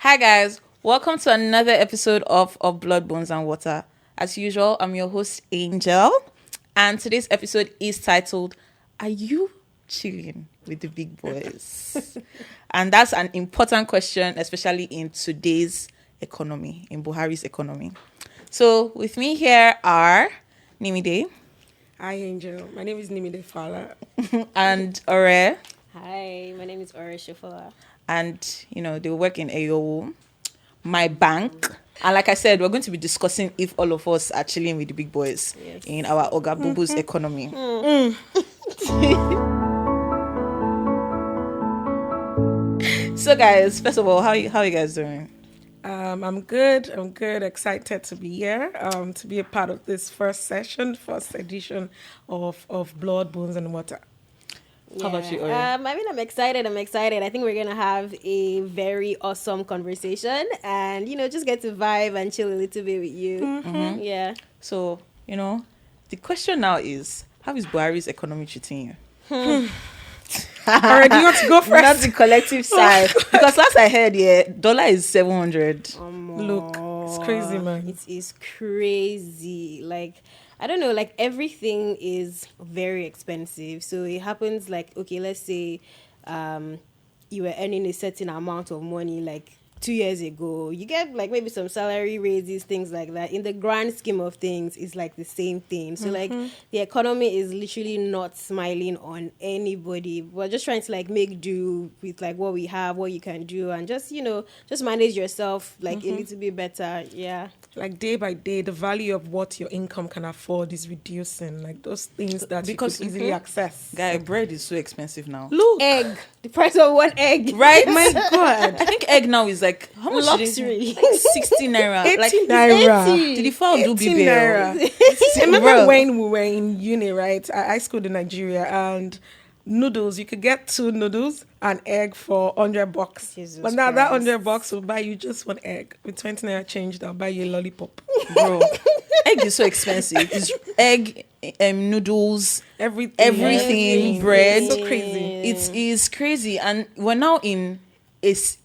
Hi guys, welcome to another episode of Blood, Bones and Water. As usual, I'm your host Angel, and today's episode is titled, Are you chilling with the big boys? And that's an important question, especially in today's economy, in Buhari's economy. So with me here are Nimide. Hi, Angel. My name is Nimide Fala. And Ore. Hi, my name is Ore Shifala. And, they work in Eyowo, my bank. And like I said, we're going to be discussing if all of us are chilling with the big boys in our Oga Bubu's economy. So, guys, first of all, how you guys doing? I'm good. Excited to be here, to be a part of this first edition of Blood, Bones and Water. How about you, Ori? I'm excited. I think we're going to have a very awesome conversation and, just get to vibe and chill a little bit with you. Mm-hmm. Yeah. So, the question now is, how is Buhari's economy treating you? Alright, do you want to go first? Not the collective side. Because last I heard, dollar is 700. Look, it's crazy, man. It is crazy. Like, I don't know, like everything is very expensive. So it happens like, okay, let's say you were earning a certain amount of money like 2 years ago. You get like maybe some salary raises, things like that. In the grand scheme of things, it's like the same thing. So like the economy is literally not smiling on anybody. We're just trying to like make do with like what we have, what you can do, and just, just manage yourself like a little bit better. Yeah. Like day by day, the value of what your income can afford is reducing. Like those things that Because you could easily access. Guy, bread is so expensive now. Look, Egg. The price of one egg. Right? my God. I think egg now is like, how much Luxury. Is it? Like 60 naira. 80 Like, naira. 80. did the fowl do 18 BBL? naira. I remember Bro. when we were in uni, right? I schooled in Nigeria, and noodles, you could get 2 noodles and egg for $100. Jesus But now that Christ. $100 will buy you just one egg. With 20 naira change, they'll buy you a lollipop. Bro, egg is so expensive. It's egg, noodles, everything, bread. It's so crazy. It is crazy. And we're now in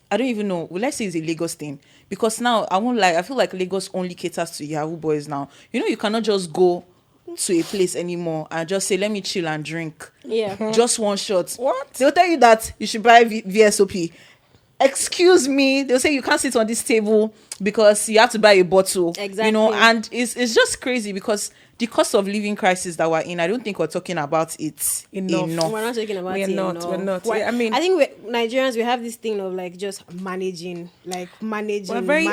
I don't even know. Well, let's say it's a Lagos thing. Because now, I won't lie, I feel like Lagos only caters to Yahoo boys now. You cannot just go to a place anymore and just say, let me chill and drink. Yeah. Just one shot. What? They'll tell you that you should buy VSOP. Excuse me. They'll say you can't sit on this table because you have to buy a bottle. Exactly. And it's just crazy because the cost of living crisis that we're in, I don't think we're talking about it enough. We're not talking about it. We're not. Yeah, I mean, I think Nigerians, we have this thing of like just managing. We're very We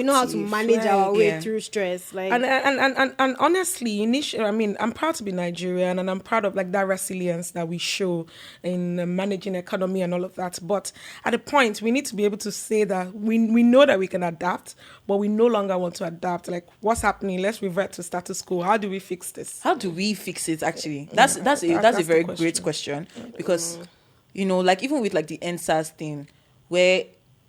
know how to adaptive, manage right? our way Yeah. through stress. Like, and honestly, initially, I mean, I'm proud to be Nigerian, and I'm proud of like that resilience that we show in managing economy and all of that. But at a point, we need to be able to say that we know that we can adapt, but we no longer want to adapt. Like, what's happening? Let's revert to status quo. How do we fix this? How do we fix it? Actually, that's a very the great question because like even with like the NSAS thing, where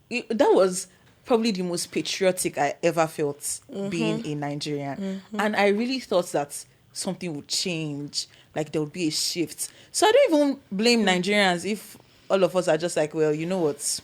that was probably the most patriotic I ever felt being a Nigerian, and I really thought that something would change, like there would be a shift. So I don't even blame Nigerians if all of us are just like, well, you know what?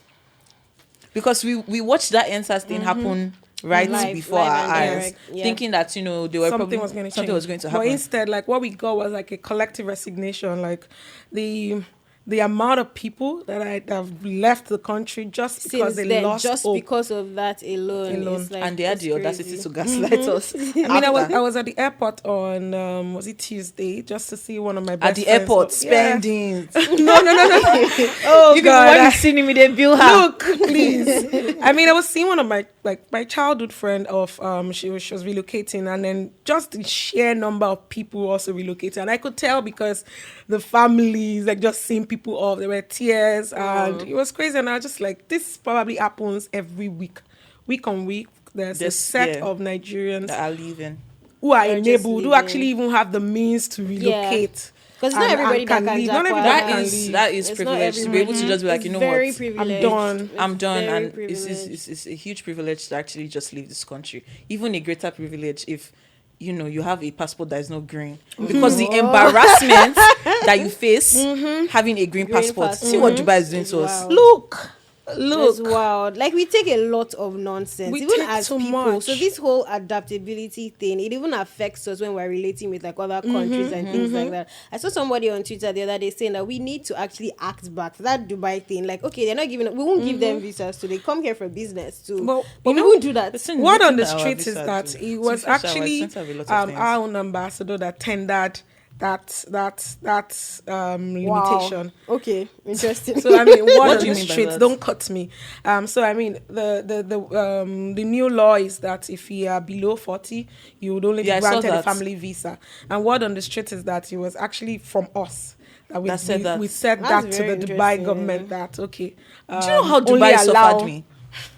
Because we watched that NSAS thing happen right before our live and eyes, direct, yeah. thinking that they were Something was going to happen. But instead, like what we got was like a collective resignation. Like the amount of people that have left the country just because they lost hope. because of that alone. It's like, And they had it's the audacity crazy. to gaslight us. I mean, I was at the airport on was it Tuesday just to see one of my best At the friends. airport, Yeah. spending. No. Oh You God! people want to see me, they bill her. Look, please. I mean, I was seeing one of my childhood friend of she was relocating, and then just the sheer number of people also relocated, and I could tell because the families like just seeing people off, there were tears, and it was crazy. And I was just like, this probably happens every week on week. There's a set of Nigerians that are leaving. who are They're just enabled, who leaving. actually even have the means to relocate. Because not and everybody that can leave. jump Not on everybody That can is leave. that is It's not privilege to be able to just be like, It's you know very what, privileged. done. I'm done, very and privileged. it's a huge privilege to actually just leave this country. Even a greater privilege if you have a passport that is not green, because the embarrassment that you face having a green passport. See what Dubai is doing to us. Wow. Look, Look, That's wild. Like, we take a lot of nonsense, We even take as too people. much. So this whole adaptability thing, it even affects us when we're relating with like other countries and things like that. I saw somebody on Twitter the other day saying that we need to actually act back for that Dubai thing. Like, okay, they're not giving, we won't give them visas, so they come here for business too. But, But you we know, won't do that. Listen, word on listen the to our street is visa that too. it was To be fair, actually we sent a lot of things. our own ambassador that tendered that limitation. Okay, interesting. So I mean, What word do on you the mean by streets, that? don't cut me. So I mean, the new law is that if you are below 40, you would only be Yeah, I saw granted a that. family visa. And word on the street is that it was actually from us. That That said that. we said That's that to the very Dubai interesting. government that okay. Do you know how only Dubai allow- suffered me?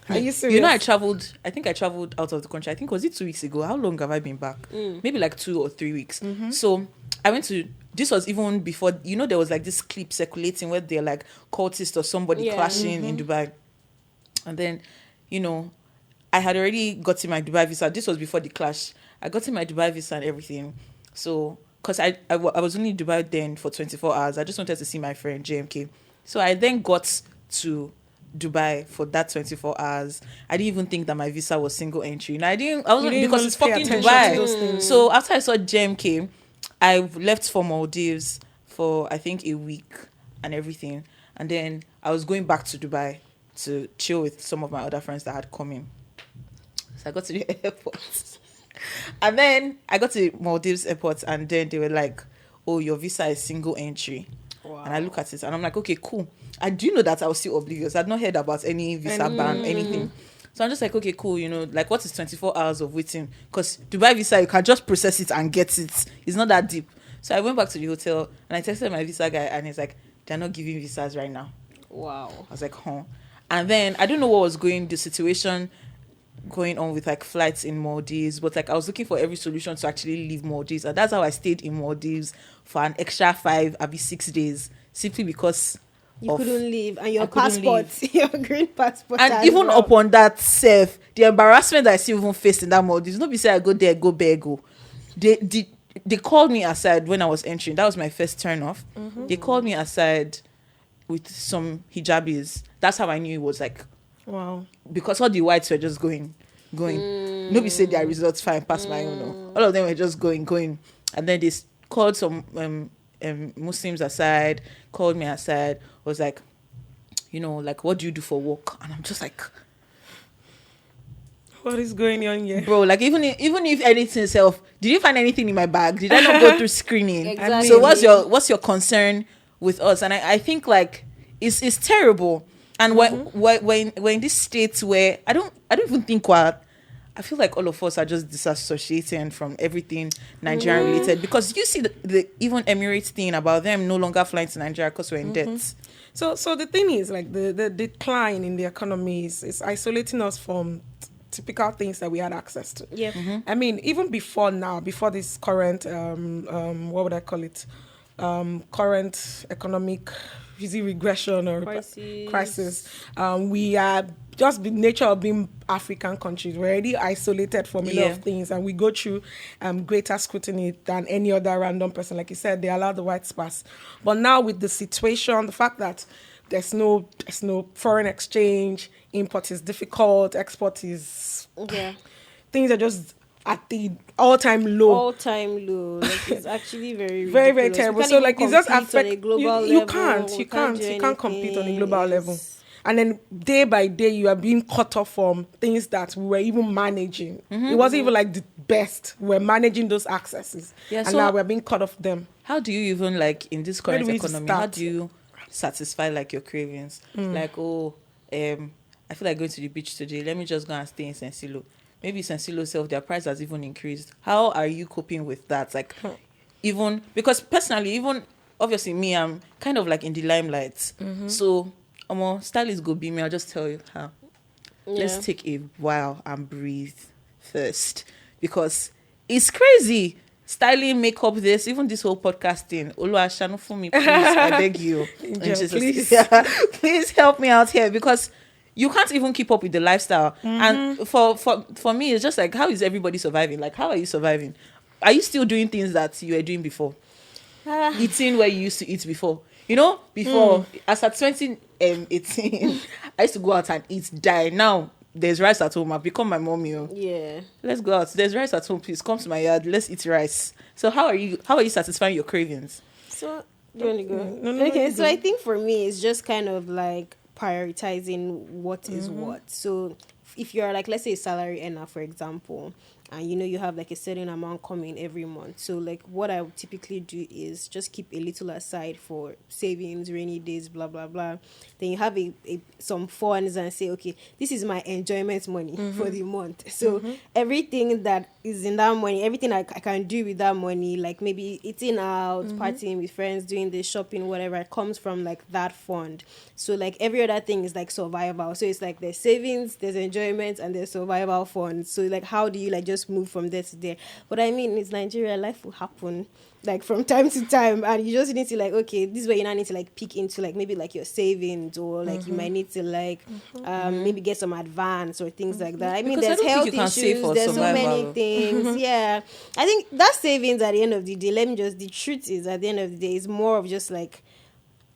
Are you serious? You know, I think I traveled out of the country. I think, was it 2 weeks ago? How long have I been back? Maybe like 2 or 3 weeks. So I went to, this was even before, you know, there was like this clip circulating where they're like cultists or somebody Yeah. clashing in Dubai. And then, you know, I had already gotten my Dubai visa. This was before the clash. I got in my Dubai visa and everything. So, because I was only in Dubai then for 24 hours. I just wanted to see my friend, JMK. So I then got to Dubai for that 24 hours. I didn't even think that my visa was single entry. And I You wasn't, didn't because even it's pay fucking attention to those Dubai. things. So after I saw JMK, I left for Maldives for I think a week and everything. And then I was going back to Dubai to chill with some of my other friends that had come in. So I got to the airport. And then I got to Maldives airport and then they were like, oh, your visa is single entry. Wow. And I look at it and I'm like, okay, cool. I do know that I was still oblivious. I'd not heard about any visa ban, anything. So I'm just like, okay, cool. You know, like what is 24 hours of waiting? Because Dubai visa, you can just process it and get it. It's not that deep. So I went back to the hotel and I texted my visa guy and he's like, they're not giving visas right now. Wow. I was like, huh. And then I don't know what was the situation going on with like flights in Maldives, but like I was looking for every solution to actually leave Maldives. And that's how I stayed in Maldives for an extra 5, maybe 6 days, simply because You couldn't leave, and your I couldn't passport, your green passport, and as even well. upon that self, the embarrassment that I still even faced in that Maldives, not be say I go there, go beg, go. They called me aside when I was entering. That was my first turn off. They called me aside with some hijabis. That's how I knew it was like, Wow. because all the whites were just going. Nobody said their results fine, past my own. No. All of them were just going. And then they called some Muslims aside, called me aside, was like, you know, like, what do you do for work? And I'm just like, What is going on here? bro, like even if anything self, did you find anything in my bag? Did I not go through screening? Exactly. So what's your concern with us? And I think like it's terrible. And when in this state where I don't even think I feel like all of us are just disassociating from everything Nigerian related, because you see the even Emirates thing about them no longer flying to Nigeria because we're in debt. So the thing is, like, the decline in the economy is isolating us from typical things that we had access to. Yeah. I mean, even before this current, what would I call it? Current economic regression or crisis. We are just the nature of being African countries. We're already isolated from a lot of things, and we go through greater scrutiny than any other random person. Like you said, they allow the whites pass. But now with the situation, the fact that there's no foreign exchange, import is difficult, export is things are just at the all-time low. Like, it's actually very Very, very ridiculous. terrible. We can't So even like, it's just compete affect on a global you level. can't We can't do compete on a anything. global level. And then day by day, you are being cut off from things that we were even managing. It wasn't even like the best. We were managing those accesses, and so now we're being cut off them. How do you even, like, in this current do we economy, start? how do you satisfy like your cravings? Like, I feel like going to the beach today. Let me just go and stay in Sensilo. Maybe Sensilo self, their price has even increased. How are you coping with that? Like, even because personally, even obviously me, I'm kind of like in the limelight. So, stylists go be me. I'll just tell you how. Let's take a while and breathe first, because it's crazy. Styling, makeup, this, even this whole podcast thing. Oluwashanu for me, please. I beg you. Angel, please. Please help me out here, because you can't even keep up with the lifestyle. And for me, it's just like, how is everybody surviving? Like, how are you surviving? Are you still doing things that you were doing before? Eating where you used to eat before? You know, before, as at 2018, I used to go out and eat, die. Now there's rice at home. I've become my mommy. Yeah. Let's go out. There's rice at home. Please come to my yard. Let's eat rice. So how are you satisfying your cravings? So do you want to go? No, Okay, you so go. I think for me it's just kind of like prioritizing what is what. So if you're like, let's say a salary earner, for example, and you know you have like a certain amount coming every month, so like what I would typically do is just keep a little aside for savings, rainy days, blah blah blah. Then you have some funds and say, okay, this is my enjoyment money for the month. So everything that is in that money, everything I can do with that money, like maybe eating out, partying with friends, doing the shopping, whatever, it comes from like that fund. So like every other thing is like survival. So it's like there's savings, there's enjoyment, and there's survival funds. So like how do you like just move from there to there? But I mean, it's Nigeria, life will happen like from time to time, and you just need to like, okay, this is where you now need to like peek into like maybe like your savings, or like you might need to like maybe get some advance or things like that. I mean, Because I there's don't think health you can save issues, for there's so survival. many things. Yeah, I think that savings at the end of the day, the truth is at the end of the day is more of just like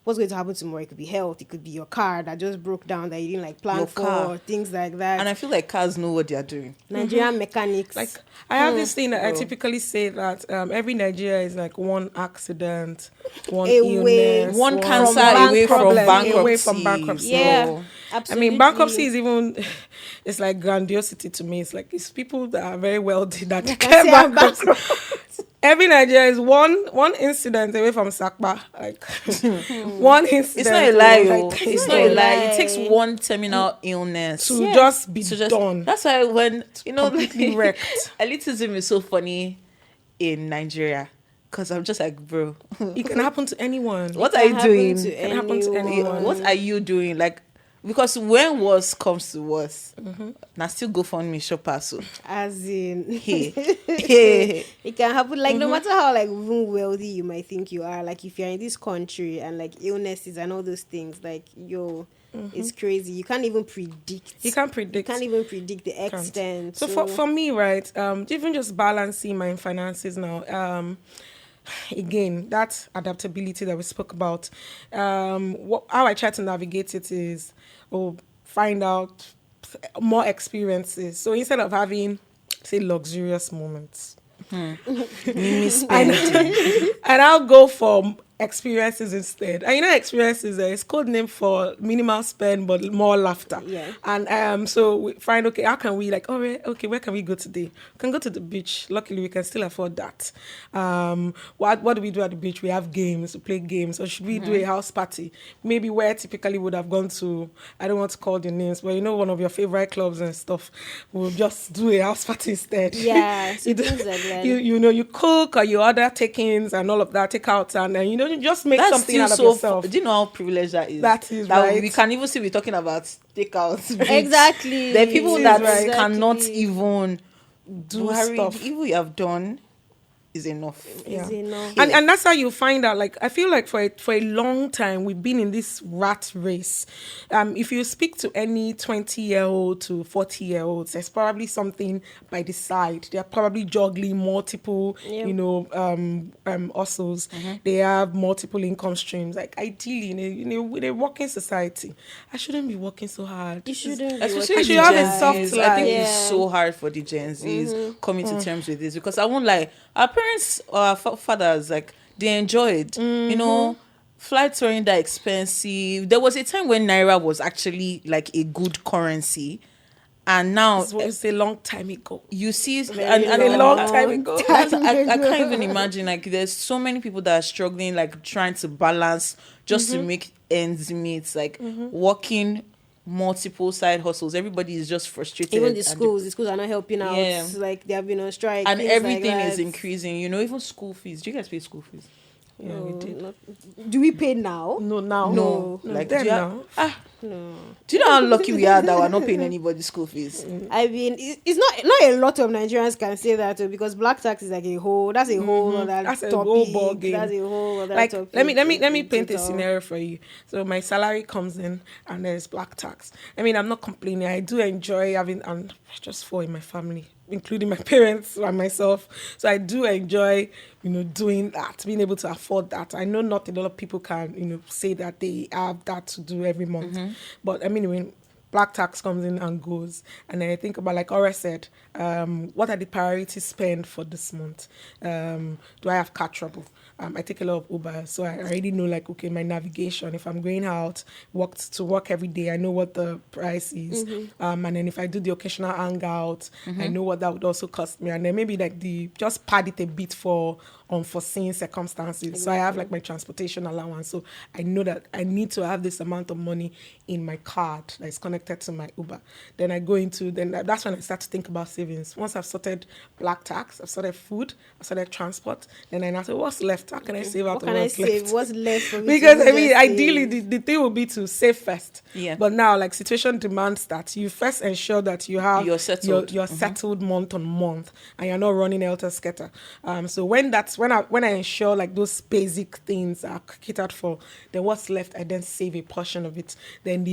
what's going to happen tomorrow. It could be health, it could be your car that just broke down that you didn't like plan Your for, car. things like that. And I feel like cars know what they are doing. Nigerian mechanics, Like I have this thing that I Bro. typically say that every Nigeria is like one accident, one Away. illness, One cancer bank away from problem, bankruptcy. away from bankruptcy. yeah, So, absolutely. I mean, bankruptcy is even, it's like grandiosity to me. It's like, it's people that are very wealthy that say declare I'm bankruptcy. Every Nigeria is one incident away from Sakpa. Like, one incident. it's not a lie, like, oh. It's not a lie. It takes lie. one terminal illness to Yeah. just be to just done. That's why when completely wrecked. elitism is so funny in Nigeria, because I'm just like, bro, It can happen to anyone. what Can are you happen doing? to Can happen to anyone. What are you doing? Like, because when worse comes to worse, now still go fund me shopper. So As in, hey, hey, it can happen. Like no matter how like even wealthy you might think you are, like if you're in this country and like illnesses and all those things, like it's crazy. You can't even predict. You can't predict. You can't even predict the Can't. extent. So for me, right, even just balancing my finances now, again, that adaptability that we spoke about, how I try to navigate it is, find out more experiences. So instead of having, say, luxurious moments, me spend. and I'll go for experiences instead. And experiences is code name for minimal spend but more laughter. Yeah. And so we find, okay, how can we like, okay, where can we go today? We can go to the beach. Luckily, we can still afford that. What do we do at the beach? We have games. We play games. Or should we do a house party? Maybe where typically would have gone to, I don't want to call the names, but one of your favorite clubs and stuff. We'll just do a house party instead. Yeah, so You do- things like that. you cook or you order take-ins and all of that, take-outs, and you just make That's something still out of so yourself. do you know how privileged that is? That is that right. we can even see we're talking about takeouts. Exactly. There are people This that is right. cannot even Do Buhari, stuff. the evil you have done is enough. Yeah. Is enough. And that's how you find out. Like, I feel like for a long time we've been in this rat race. If you speak to any 20-year-old to 40-year-olds, there's probably something by the side. They're probably juggling multiple, Yeah. hustles. They have multiple income streams. Like, ideally, with a working society, I shouldn't be working so hard. You shouldn't. Especially I the should have a Gen soft Zs. I think life. it's Yeah. so hard for the Gen Zs coming to terms with this, because I won't lie, our parents or our fathers, like, they enjoyed, flights weren't that expensive. There was a time when Naira was actually like a good currency, and now It's a long time ago. you see A long time ago. I can't even imagine. Like, there's so many people that are struggling, like trying to balance just to make ends meet, like working multiple side hustles. Everybody is just frustrated. Even the and schools are not helping out. Yeah. Like they have been on strike. and things everything like is that. increasing. Even school fees. Do you guys pay school fees? Yeah, we did. Do we pay now? No, now. No. No, Like, then do you, now. No. do you know how lucky we are that we're not paying anybody's school fees? I mean, it's not a lot of Nigerians can say that too, because black tax is like that's a whole other That's a topic. whole ball game. That's a whole other Like, topic. let me in paint a total. scenario for you. So my salary comes in and there's black tax. I mean, I'm not complaining. I do enjoy having, and just 4 in my family, including my parents and myself. So I do enjoy, doing that, being able to afford that. I know not a lot of people can, say that they have that to do every month. But I mean, when black tax comes in and goes, and then I think about, like Aura said, what are the priority spend for this month? Do I have car trouble? I take a lot of Uber, so I already know, like, okay, my navigation. If I'm going out, to work every day, I know what the price is. And then if I do the occasional hangout, I know what that would also cost me. And then maybe like just pad it a bit for unforeseen circumstances. Exactly. So I have like my transportation allowance. So I know that I need to have this amount of money in my card that is connected to my Uber. Then I go into, that's when I start to think about savings. Once I've sorted black tax, I've sorted food, I've sorted transport, then I say, what's left? How can I save out of what's left? What's left for me? Because I mean, ideally, the thing would be to save first. Yeah. But now, like, situation demands that you first ensure that you have you're settled, settled month on month, and you're not running helter-skelter. So when I ensure like those basic things are catered for, then what's left, I then save a portion of it. Then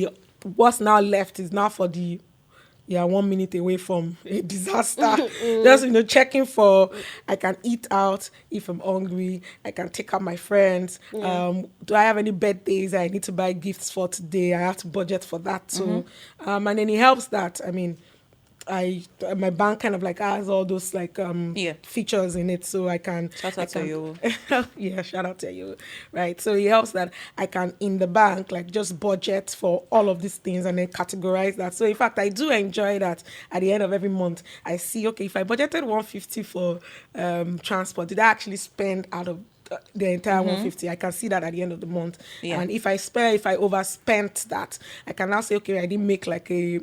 what's now left is now for 1 minute away from a disaster. Just, checking for, I can eat out if I'm hungry. I can take out my friends. Do I have any birthdays I need to buy gifts for today? I have to budget for that too. And then it helps that, I mean, my bank kind of like has all those like features in it, so I can shout out to Eyowo. Yeah, shout out to Eyowo. Right, so it helps that I can in the bank like just budget for all of these things and then categorize that. So in fact, I do enjoy that. At the end of every month, I see, okay, if I budgeted 150 for transport, did I actually spend out of the entire 150? I can see that at the end of the month. And if I overspent that, I can now say, okay, I didn't make like a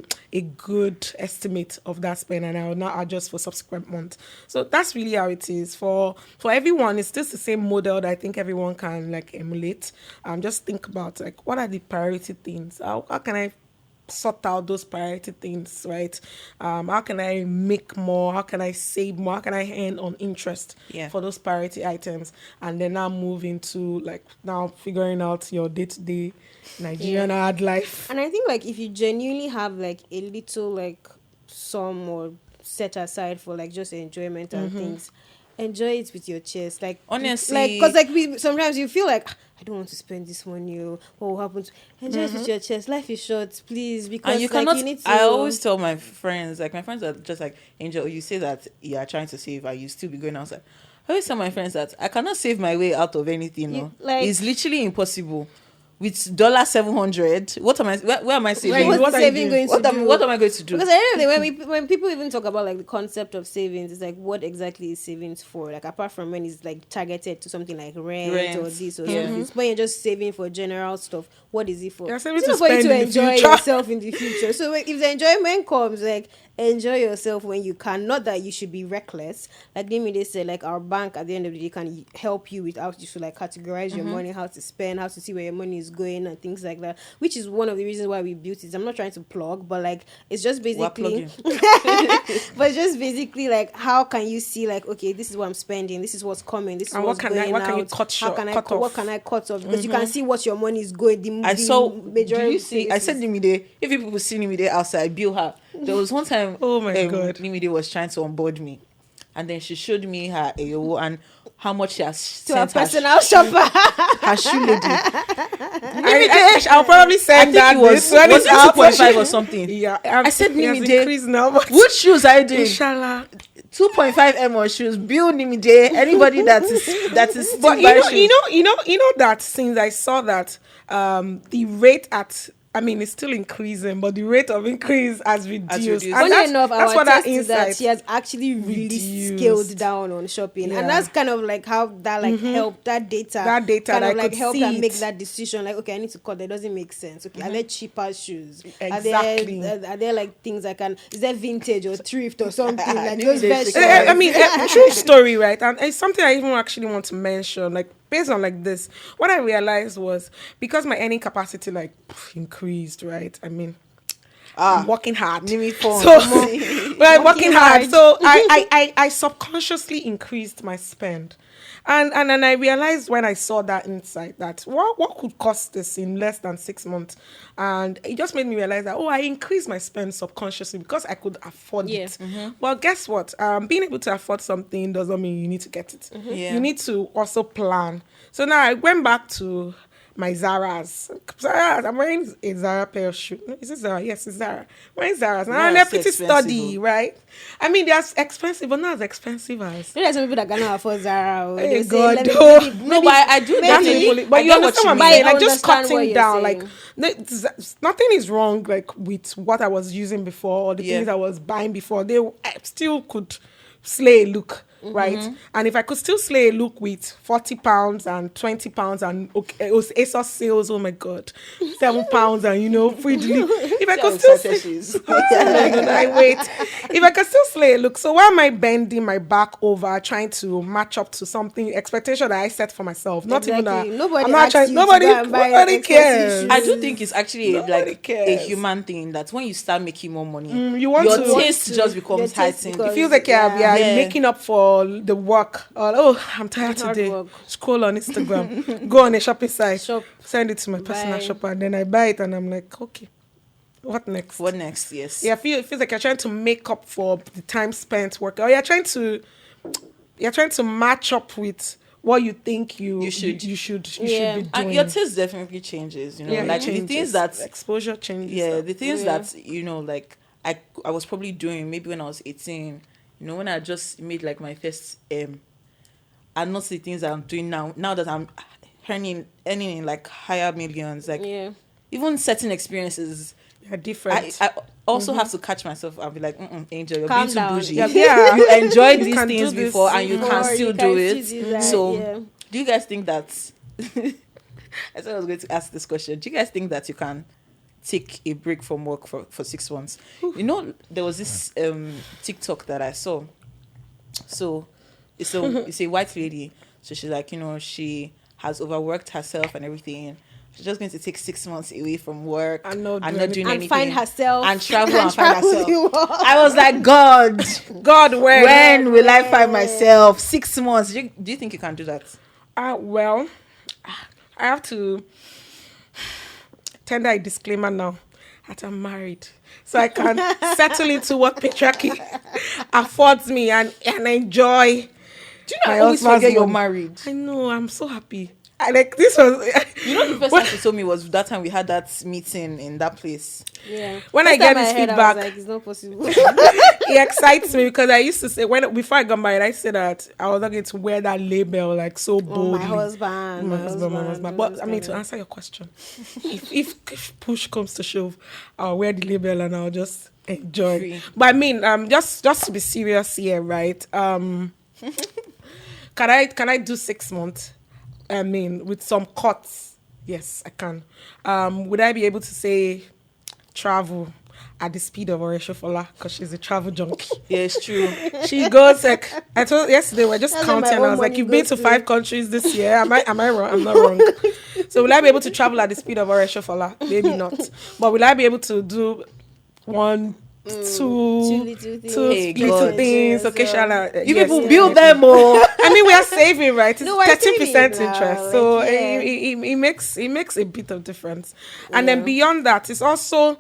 good estimate of that spend, and I will now adjust for subsequent months. So that's really how it is for everyone. It's just the same model that I think everyone can like emulate. Just think about like, what are the priority things? How can I sort out those priority things, right? How can I make more? How can I save more? How can I earn on interest for those priority items? And then now move into like now figuring out your day-to-day Nigerian hard life. And I think like if you genuinely have like a little like sum or set aside for like just enjoyment and things, enjoy it with your chest. Like honestly, like because like sometimes you feel like, I don't want to spend this money. What will happen? Enjoy it with your chest. Life is short, please. Because and you cannot. You need to, I always tell my friends, like my friends are just like, Angel, you say that you are trying to save, and you still be going outside. I always tell my friends that I cannot save my way out of anything. Like, it's literally impossible. With $700, what am I? Where am I saving? Right, what saving going to do? What am I going to do? Because I don't know, when people even talk about like the concept of savings, it's like, what exactly is savings for? Like apart from when it's like targeted to something like rent or this or something, when you're just saving for general stuff, what is it for? You're saving it's for you to enjoy yourself in the future. So if the enjoyment comes, like enjoy yourself when you can. Not that you should be reckless. Like they said, like our bank at the end of the day can help you with how you should like categorize your money, how to spend, how to see where your money is going and things like that, which is one of the reasons why we built it. I'm not trying to plug, but like it's just basically but just basically like, how can you see like, okay, this is what I'm spending, this is what's coming, this is what's going out, what can I cut off, because you can see what your money is going. I said Nimide, if people see Nimide outside, bill her. There was one time oh my god, Nimide was trying to onboard me, and then she showed me her Eyowo and how much she has to a personal shopper. Her shoe lady. I'll probably send that. Was it 2.5 or something? Yeah. I said Nimide, which shoes are you doing? Inshallah. 2.5 M on shoes. Bill Nimide. Anybody that is but you know that since I saw that the rate it's still increasing, but the rate of increase has reduced. And funny enough, our test is that she has actually really scaled down on shopping, and that's kind of like how that like helped that data kind of like helped her make that decision. Like, okay, I need to cut. That doesn't make sense. Okay, are there cheaper shoes? Exactly. Are there like things I can? Is there vintage or thrift or something like those versions? True story, right? And it's something I even actually want to mention. Like, based on like this, what I realized was because my earning capacity like increased, right? I mean, I'm working hard. So I'm working hard. So I subconsciously increased my spend. And then I realized when I saw that insight that what could cost this in less than 6 months, and it just made me realize that I increased my spend subconsciously because I could afford it. Well, guess what? Being able to afford something doesn't mean you need to get it. You need to also plan. So now I went back to my Zara's. I'm wearing a Zara pair of shoes. No, is it Zara? Yes, it's Zara. I'm wearing Zara's. And I'm a pretty study, right? I mean, they're expensive, but not as expensive as. You know, there's some people that cannot afford Zara. Hey, God, no, but I do maybe, but you understand what I'm saying? Like, just understand what cutting you're down. saying. Like, nothing is wrong, like, with what I was using before or the things I was buying before. I still could slay a look. Right, and if I could still slay a look with £40 and £20 and it was ASOS sales, oh my God, £7 and free delivery. If I could still I wait. If I could still slay a look, so why am I bending my back over trying to match up to something expectation that I set for myself? Not even that. Nobody cares. I do think it's actually a human thing that when you start making more money, your taste just becomes heightened. It feels like you're making up for the work. I'm tired today. Scroll on Instagram. Go on a shopping site. Send it to my personal shopper, and then I buy it, and I'm like, okay, what next? What next? Yes. Yeah, it feels like you're trying to make up for the time spent working, or you're trying to match up with what you think you should be doing. And your taste definitely changes. Like changes. The things that exposure changes. Yeah, the things that like I was probably doing maybe when I was 18. When I just made like my first and not the things that I'm doing now that I'm earning in like higher millions, like even certain experiences are different. I also have to catch myself and be like, Angel, you're Calm being down. too bougie. Yeah. You enjoyed these can things do this before and you can still do it. So do you guys think that I said I was going to ask this question. Do you guys think that you can take a break from work for 6 months? There was this TikTok that I saw. So it's a white lady. So she's like, she has overworked herself and everything. She's just going to take 6 months away from work and not doing anything. And find herself. And travel and find herself. I was like, God, when will I find myself? 6 months. Do you think you can do that? Well, I have to tender a disclaimer now that I'm married, so I can settle into what patriarchy affords me and enjoy. Do you know I always forget you're married? I know, I'm so happy. This was the first time she told me was that time we had that meeting in that place. Yeah. When I get this feedback, I was like, it's not possible. It excites me because I used to say before I got married, I said that I was not going to wear that label like so boldly. My husband. But I mean, to answer your question, if push comes to shove, I'll wear the label and I'll just enjoy. Free. But I mean, just to be serious here, right? Can I do 6 months? I mean, with some cuts, yes, I can. Would I be able to say travel at the speed of Oreshofola because she's a travel junkie? Yeah, it's true. She goes like I told yesterday. We're just counting. I was like, "You've been to 5 countries this year. Am I wrong? I'm not wrong." So will I be able to travel at the speed of Oreshofola? Maybe not. But will I be able to do 1, 2 little things? Okay, you people build them more. I mean, we are saving, right? It's No, 30% interest, so it makes a bit of difference. And then beyond that, it's also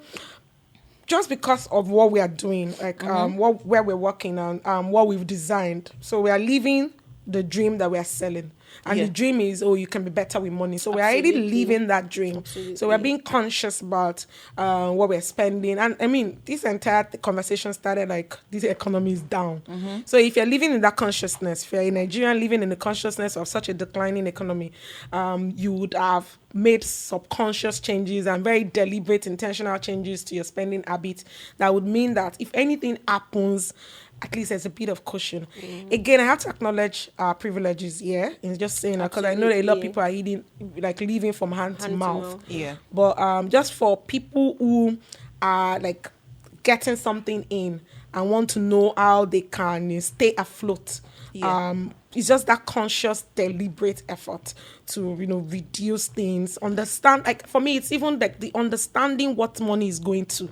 just because of what we are doing, like where we're working on, what we've designed. So we are living the dream that we are selling. And the dream is, you can be better with money. So we're already living that dream. Absolutely. So we're being conscious about what we're spending. And I mean, this entire conversation started like, this economy is down. So if you're living in that consciousness, if you're a Nigerian living in the consciousness of such a declining economy, you would have made subconscious changes and very deliberate, intentional changes to your spending habits. That would mean that if anything happens, at least there's a bit of cushion. Again, I have to acknowledge our privileges here in just saying that because I know that a lot of people are living from hand to mouth. Yeah. But just for people who are like getting something in and want to know how they can stay afloat, it's just that conscious, deliberate effort to reduce things, understand. Like for me, it's even like the understanding what money is going to.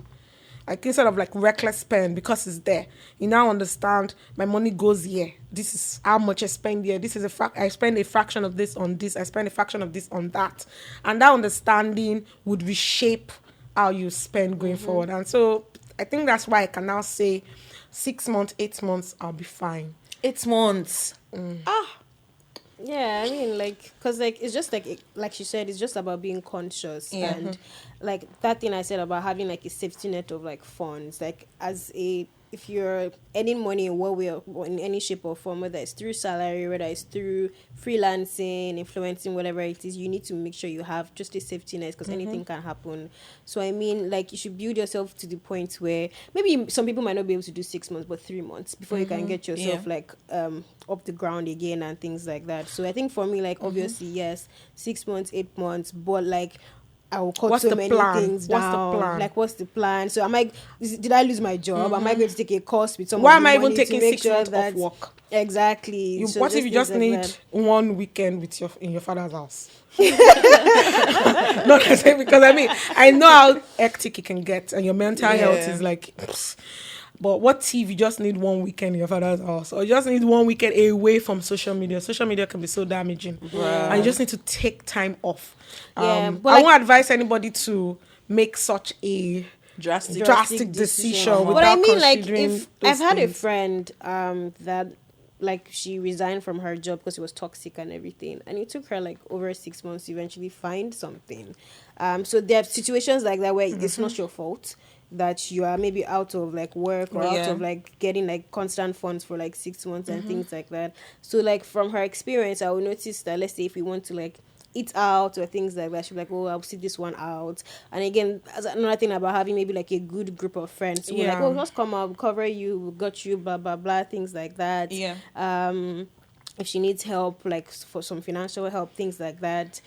Like instead of like reckless spend because it's there, you now understand my money goes here. This is how much I spend here. This is I spend a fraction of this on this. I spend a fraction of this on that, and that understanding would reshape how you spend going forward. And so I think that's why I can now say 6 months, 8 months, I'll be fine. 8 months. Yeah, I mean, like, cause like it's just like she said, it's just about being conscious Yeah. and like that thing I said about having like a safety net of like funds, like as a if you're earning money in one way or in any shape or form, whether it's through salary, whether it's through freelancing, influencing, whatever it is, you need to make sure you have just a safety net because anything can happen. So I mean, like you should build yourself to the point where maybe some people might not be able to do 6 months, but 3 months before you can get yourself like up the ground again and things like that. So I think for me, like obviously yes, 6 months, 8 months, but like I will cut What's so the many plan? things What's the down. plan? Like, what's the plan? So, did I lose my job? Am I going to take a course with some Why of am the I even money to taking make 6 sure months that off work? exactly? So What if you just things like need that. one weekend with in your father's house? Not to say because I mean I know how hectic it can get, and your mental health is like. Pfft. But what if you just need one weekend in your father's house, or you just need one weekend away from social media? Social media can be so damaging, and you just need to take time off. But I like- won't advise anybody to make such a drastic decision. But I without mean, like, considering if those I've had a things. friend that like she resigned from her job because it was toxic and everything, and it took her like over 6 months to eventually find something. So there are situations like that where it's not your fault that you are maybe out of like work or out of like getting like constant funds for like 6 months and things like that. So like from her experience, I will notice that let's say if we want to like eat out or things like that, she'll be like, oh, I'll sit this one out. And again, as another thing about having maybe like a good group of friends who are like, oh, just come out, we'll cover you, we got you, blah blah blah, things like that. If she needs help, like for some financial help, things like that.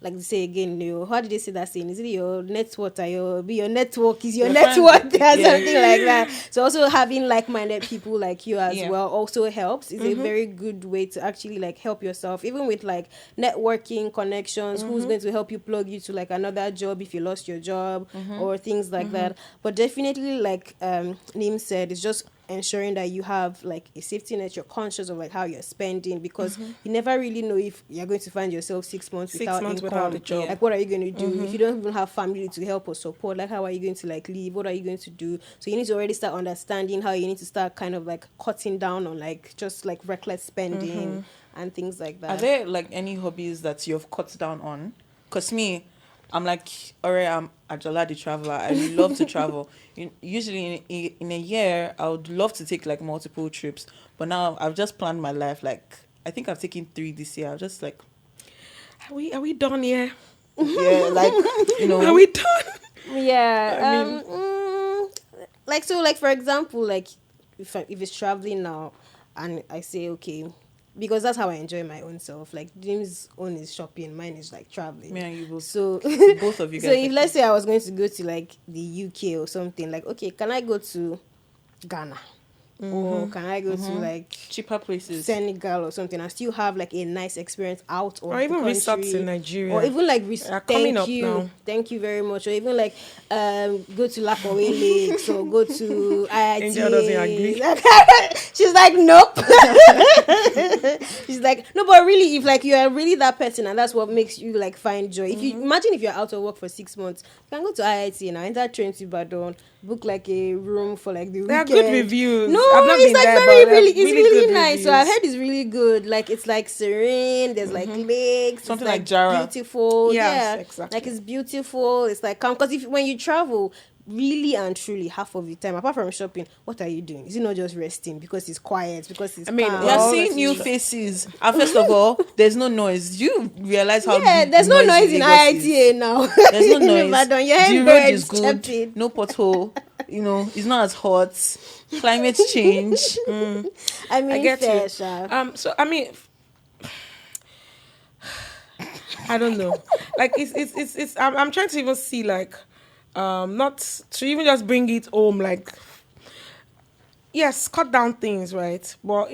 Like they say again, how did they say that saying? Is it your network or your network is your network or something like that? So also having like-minded people like you as well also helps. It's a very good way to actually like help yourself, even with like networking connections, who's going to help you plug you to like another job if you lost your job or things like that. But definitely like Nim said, it's just ensuring that you have like a safety net, you're conscious of like how you're spending, because you never really know if you're going to find yourself 6 months without income. Without a job. Like what are you going to do if you don't even have family to help or support? Like how are you going to like live? What are you going to do? So you need to already start understanding how you need to start kind of like cutting down on like just like reckless spending and things like that. Are there like any hobbies that you've cut down on? Because me, I'm like, alright, I'm Ajola the traveler. I love to travel. Usually in a year, I would love to take like multiple trips. But now I've just planned my life. Like, I think I've taken 3 this year. I'm just like, Are we done here? yeah, like, Are we done? Yeah. Like, so like, for example, like if it's traveling now and I say, okay, because that's how I enjoy my own self. Like Jim's own is shopping, mine is like traveling. me and you both. So Both of you guys. so if let's say I was going to go to like the UK or something, like okay, can I go to Ghana? Or can I go to like cheaper places, Senegal or something, and still have like a nice experience out of Or even the resorts country? in Nigeria. Or even like coming up now. Thank you very much. Or even like go to Lakowe Lakes or go to IIT. Angel doesn't agree. She's like, nope. She's like, no, but really, if like you are really that person and that's what makes you like find joy. If you imagine if you're out of work for 6 months, you can go to IIT now, enter train to Badon, book like a room for like the weekend. There are good reviews. No, I've not it's been like there, very but really, it's really really good nice. So I've reviews. heard it's really good. Like it's like serene. There's like lakes. Something it's like Jara. Beautiful. Yes, Yeah, exactly. like it's beautiful. It's like calm. Because when you travel, really and truly, half of the time, apart from shopping, what are you doing? Is it not just resting because it's quiet? Because it's calm? you're Well, seeing new faces. And first of all, there's no noise. Do you realize how big there's no noise in Lagos is? IITA now. There's no In noise. Ibadan, your The head road bird is good. chirping. No pothole. It's not as hot. Climate change. I mean, I get fair, you. sha. So I mean, I don't know. Like it's. I'm trying to even see like, not to even just bring it home. Like, yes, cut down things, right? But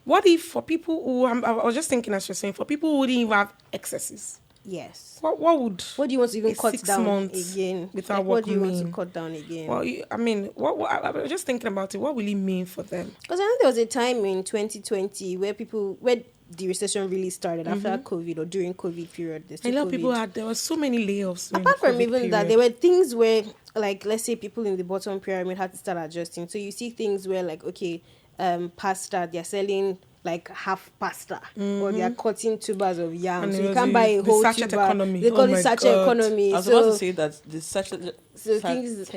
what if for people who I was just thinking as you're saying, for people who wouldn't even have excesses, Yes. what would What do you want to even a cut 6 down months again? without Like, what do you want mean? to cut down again? Well, I mean, what I was just thinking about it. What will it mean for them? Because I know there was a time in 2020 where the recession really started after COVID or during COVID period. A lot of people there were so many layoffs. during Apart the from COVID even that, period. there were things where, like, let's say people in the bottom pyramid had to start adjusting. So you see things where, like, okay, pasta, they're selling like half pasta, or they're cutting tubers of yam. And So it you was can't buy a the whole sachet tuber. economy. They call Oh it my sachet God. economy. I was so about to say that the sachet things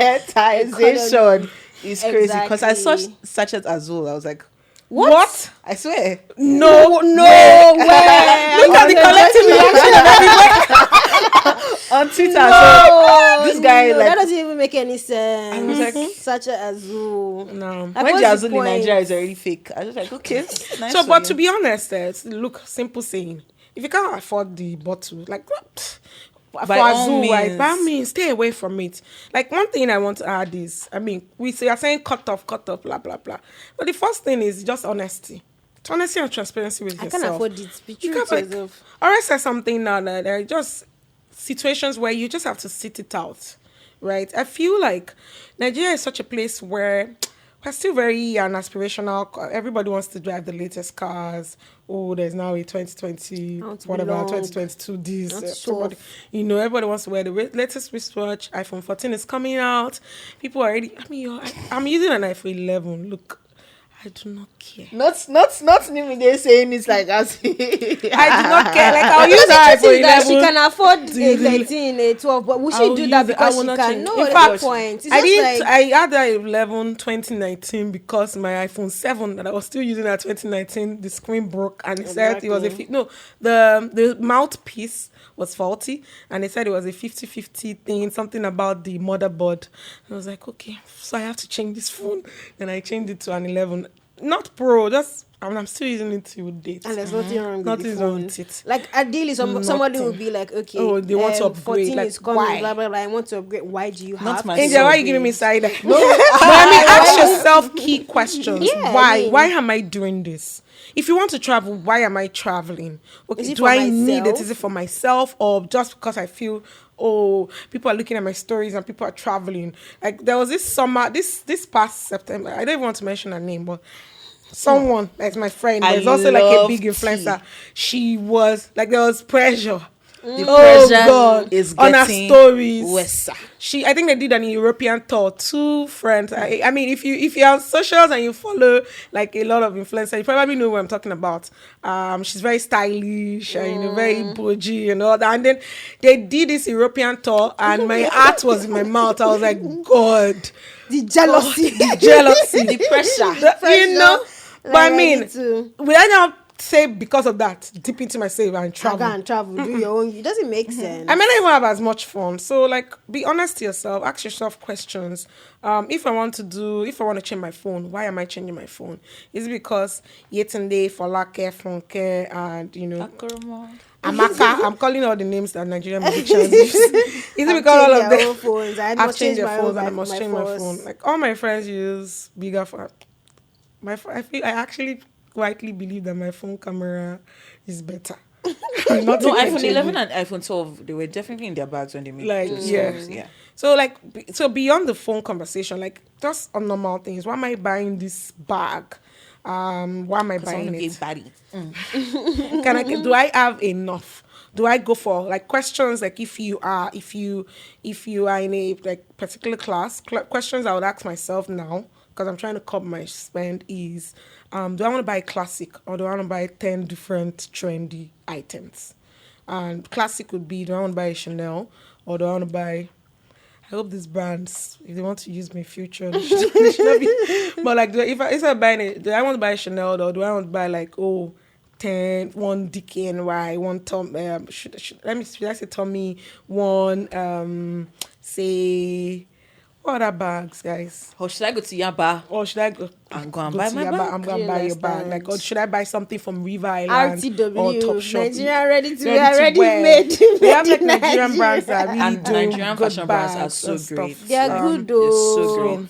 sachetization is crazy because I saw Exactly. sachet as well. I was like, What? I swear. No, no way. Look at the collective reaction of everybody. On Twitter, Oh, so this guy no, like that doesn't even make any sense. I was like, Such a Azul. No. Like, when what's the the Azul in point? Nigeria is already fake. I was like, okay, nice. So, for but you. to be honest, look, simple saying. If you can't afford the bottle, like, for By all Azul, right, means. by all means, stay away from it. Like, one thing I want to add is, I mean, we are saying cut off, blah, blah, blah. But the first thing is just honesty. It's honesty and transparency with I yourself. can't afford it. Be You true can't, to like, yourself. or I said something now that there are just situations where you just have to sit it out, right? I feel like Nigeria is such a place where we're still very an aspirational. Everybody wants to drive the latest cars. Oh, there's now a 2020, I want to whatever, belong. 2022 this. I want to Everybody, surf. everybody wants to wear the latest wristwatch. iPhone 14 is coming out. People are already, I'm using an iPhone 11. Look, I do not care. Not Nimide saying it's like as I do not care. Like, I'll use The that truth iPhone is that 11. she can afford a the- 13, a 12, but will she I'll do that use it. I because will she not can? change. No, In there's fact, no point. It's I just didn't. like, I had that 11 2019 because my iPhone 7 that I was still using at 2019, the screen broke and it said it was a no. The mouthpiece was faulty and it said it was a 50-50 thing, something about the motherboard. I was like, okay, so I have to change this phone. Then I changed it to an 11, not Pro. Just I'm still using it to date. and there's nothing wrong with Nothing's the wrong phone. with it. Like, ideally, somebody Nothing. would be like, okay, Oh, they want to 14 upgrade. Like, is coming, why? blah, blah, blah. I want to upgrade. Why do you Not have my to? Angel, why are you upgrade? giving me side eye? But I mean, ask yourself key questions. Yeah, Why? I mean- Why am I doing this? If you want to travel, why am I traveling? Okay, Is it do for I need it? myself? Is it for myself or just because I feel, oh, people are looking at my stories and people are traveling? Like, there was this summer, this past September. I don't even want to mention her name, but someone that's my friend, I there's also like a love big tea. influencer. She was like, there was pressure. the Oh pressure God! is On her getting stories, worse. I think they did an European tour. 2 friends. I mean, if you're on socials and you follow like a lot of influencers, you probably know what I'm talking about. She's very stylish and very bougie and all that. And then they did this European tour, and my heart was in my mouth. I was like, God, The jealousy. the jealousy, The pressure. you know. But Like, I I mean, need to- will I now say because of that, dip into my save and I travel? can't travel, do your own. It doesn't make sense. I may not even have as much fun. So, like, be honest to yourself. Ask yourself questions. If I want to change my phone, why am I changing my phone? Is it because Yetunde, Folake, Funke, and, Amaka, I'm calling all the names that Nigerian musicians use. Is it because all of them? Phones. I I've must changed change their my phones own. and I must change my phone. Like, all my friends use bigger phone. I actually quietly believe that my phone camera is better. No, iPhone 11 and iPhone 12, they were definitely in their bags when they made Like, those yeah. songs, yeah. So, like, so beyond the phone conversation, like, just on normal things. Why am I buying this bag? Why am I buying it? Body. Do I have enough? Do I go for like questions like if you are in a like particular class? Questions I would ask myself now because I'm trying to curb my spend is, do I want to buy classic or do I want to buy 10 different trendy items? And classic would be, do I want to buy a Chanel or do I want to buy? I hope these brands, if they want to use my future, they should not be. But like, if I'm buying it, do I want to buy Chanel or do I want to buy like 10, one DKNY, one Tom? Should I say Tommy? One say what other bags, guys? Or should I go to Yaba? Or should I go And go and to buy my Yaba? bag? I'm gonna buy your bag. Like, or should I buy something from River Island RTW, or Topshop? Nigeria ready to wear. made. We have like in Nigerian brands Nigeria. that really And do Nigerian good fashion brands are bags so and stuff. great. They are good They're though. so great.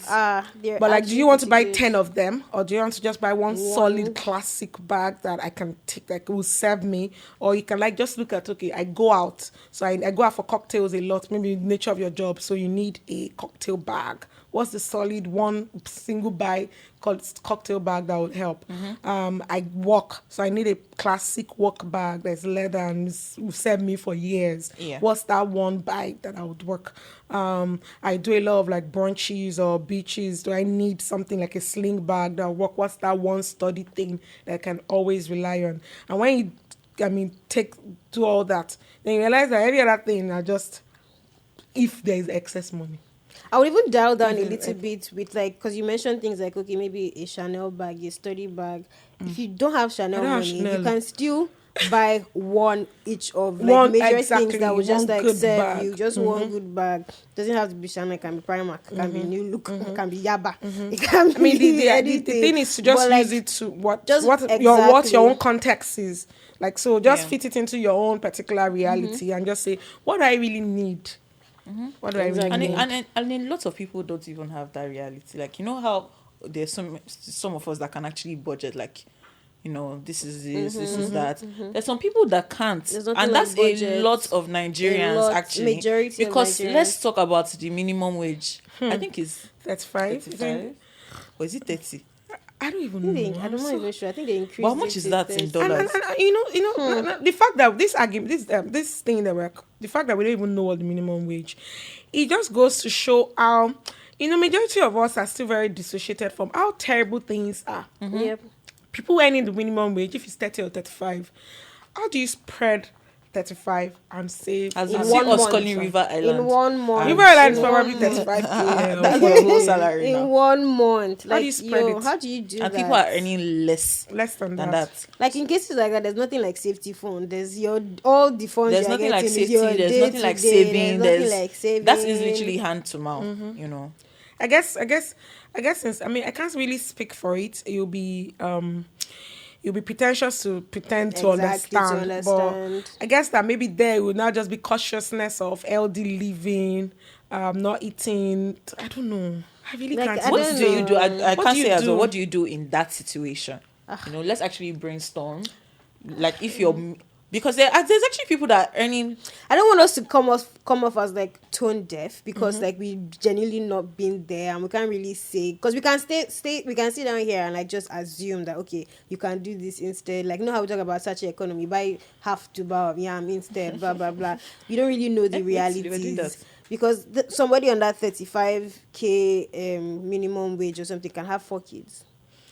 They're But like, do you want to buy actually 10 of them, or do you want to just buy one solid classic bag that I can take, that will serve me? Or you can like just look at, okay, I go out, so I go out for cocktails a lot. Maybe nature of your job, so you need a cocktail bag. What's the solid one single buy? cocktail bag that would help. I walk, so I need a classic walk bag that's leather and will serve me for years. Yeah. What's that one bag that I would work? I do a lot of like brunches or beaches. Do I need something like a sling bag that will work? What's that one study thing that I can always rely on? And when you, do all that, then you realize that every other thing are just if there is excess money. I would even dial down a little bit with like, because you mentioned things like, okay, maybe a Chanel bag, a study bag. If you don't have Chanel money, you can still buy one each of like major things that will just like serve you. Just one good bag. Doesn't have to be Chanel. It can be Primark. It can be New Look. It can be Yaba. It can be the thing is to just use it to what your own context is. Like, so just fit it into your own particular reality and just say, what do I really need? What do I really need? And then lots of people don't even have that reality. Like, you know how there's some of us that can actually budget, like, you know, this is this, this is that. There's some people that can't. And that's a lot of Nigerians, actually. Majority because of Nigerians. Let's talk about the minimum wage. I think it's 35. Or is it 30? I don't even know. I'm not even sure. I think they increased. But how much is that in dollars? And the fact that this thing that the fact that we don't even know what the minimum wage, it just goes to show how, majority of us are still very dissociated from how terrible things are. Yep. People earning the minimum wage, if it's 30 or 35, how do you spread 35 and save As in you see one us month? calling River Island. In 1 month. River Island is probably 35. That's the whole salary in now. 1 month. How do you spread it? How do you do that? And people are earning less than that. that. Like in cases like that, there's nothing like safety fund. There's all the funds. There's you're nothing like getting safety. is your There's nothing like day-to-day. saving. There's nothing like saving. That is literally hand to mouth. You know. I guess since I can't really speak for it. You'll be pretentious to pretend to understand. But I guess that maybe there will now just be cautiousness of healthy living, not eating. I don't know. I really can't. What do you do? I can't say as well. What do you do in that situation? Let's actually brainstorm. Like if you're, because there's actually people that are earning. I don't want us to come off as like tone deaf, because like we've genuinely not been there and we can't really say, because we can we can sit down here and like just assume that okay, you can do this instead. Like, how we talk about such an economy, buy half to bar of yam instead, blah blah blah. You don't really know the realities, because somebody on that 35k minimum wage or something can have 4 kids.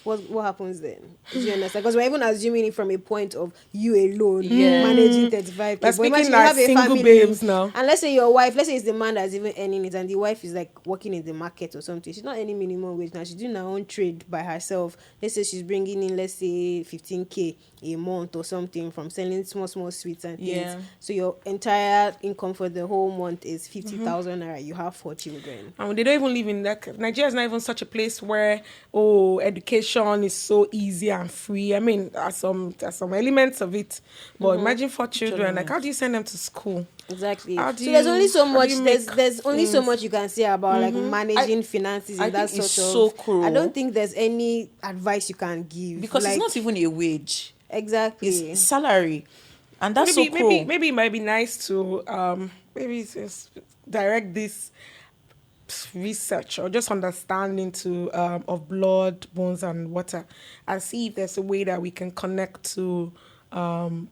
What happens then? Do you understand? Because we're even assuming it from a point of you alone managing 35. We're speaking like single babes now. And let's say your wife, let's say it's the man that's even earning it, and the wife is like working in the market or something. She's not earning minimum wage now. She's doing her own trade by herself. Let's say she's bringing in, let's say 15k a month or something from selling small sweets and things. Yeah. So your entire income for the whole month is 50,000 naira. You have 4 children. And they don't even live in that. Nigeria is not even such a place where education is so easy and free. I mean, there's some elements of it, but imagine 4 children. Like, how do you send them to school? Exactly. So there's only so much. There's only so much you can say about like managing finances in that sort of. So cruel. I don't think there's any advice you can give, because it's not even a wage. Exactly. It's salary, and that's so cruel. Maybe it might be nice to maybe just direct this research or just understanding to of blood, bones, and water, and see if there's a way that we can connect to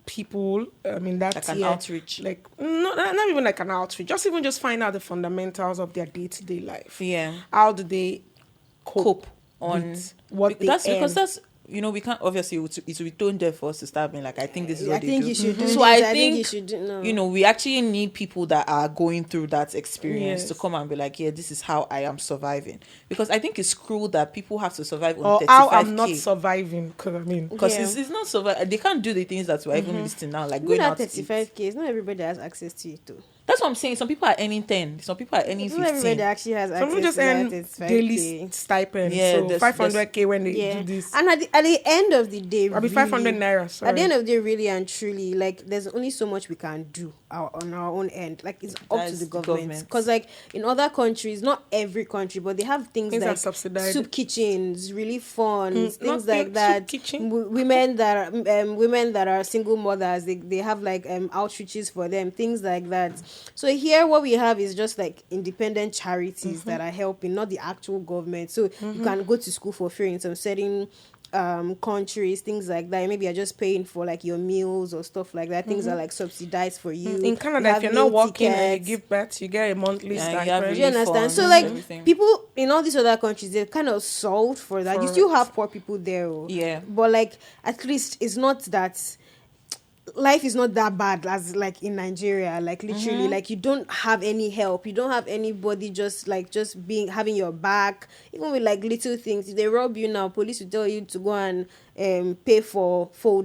people. I mean, that's like an outreach, like not even like an outreach. Just find out the fundamentals of their day-to-day life. Yeah, how do they cope on what they earn? Because that's. We can't, obviously, it will be tone deaf for us to start being like, I think this is what they do. I think you should do so this. I think you should do, no. We actually need people that are going through that experience to come and be like, yeah, this is how I am surviving. Because I think it's cruel that people have to survive on 35K. How I'm not surviving, because it's not survive. They can't do the things that we're even listing now, like going going out 35K. It's not everybody has access to it, too. That's what I'm saying. Some people are earning 10. Some people are earning 15. Not everybody actually has access to that. Daily stipend. Yeah, so 500K when they do this. And at the end of the day, I'll be 500 naira. Sorry. At the end of the day, really and truly, like, there's only so much we can do on our own end. Like, it's up to the government. Because, like, in other countries, not every country, but they have things like soup kitchens, relief funds, things like that. Women that are single mothers, they have like outreaches for them, things like that. So here what we have is just like independent charities that are helping, not the actual government. So you can go to school for free in some certain countries, things like that. Maybe you're just paying for like your meals or stuff like that. Things are like subsidized for you. In Canada, if you're not working and you give birth, you get a monthly stipend. Do you understand? So like people in all these other countries, they're kind of solved for that. You still have poor people there. Yeah. But like at least it's not that life is not that bad as like in Nigeria. Like literally, like you don't have any help. You don't have anybody just having your back. Even with like little things, if they rob you now, police will tell you to go and pay for file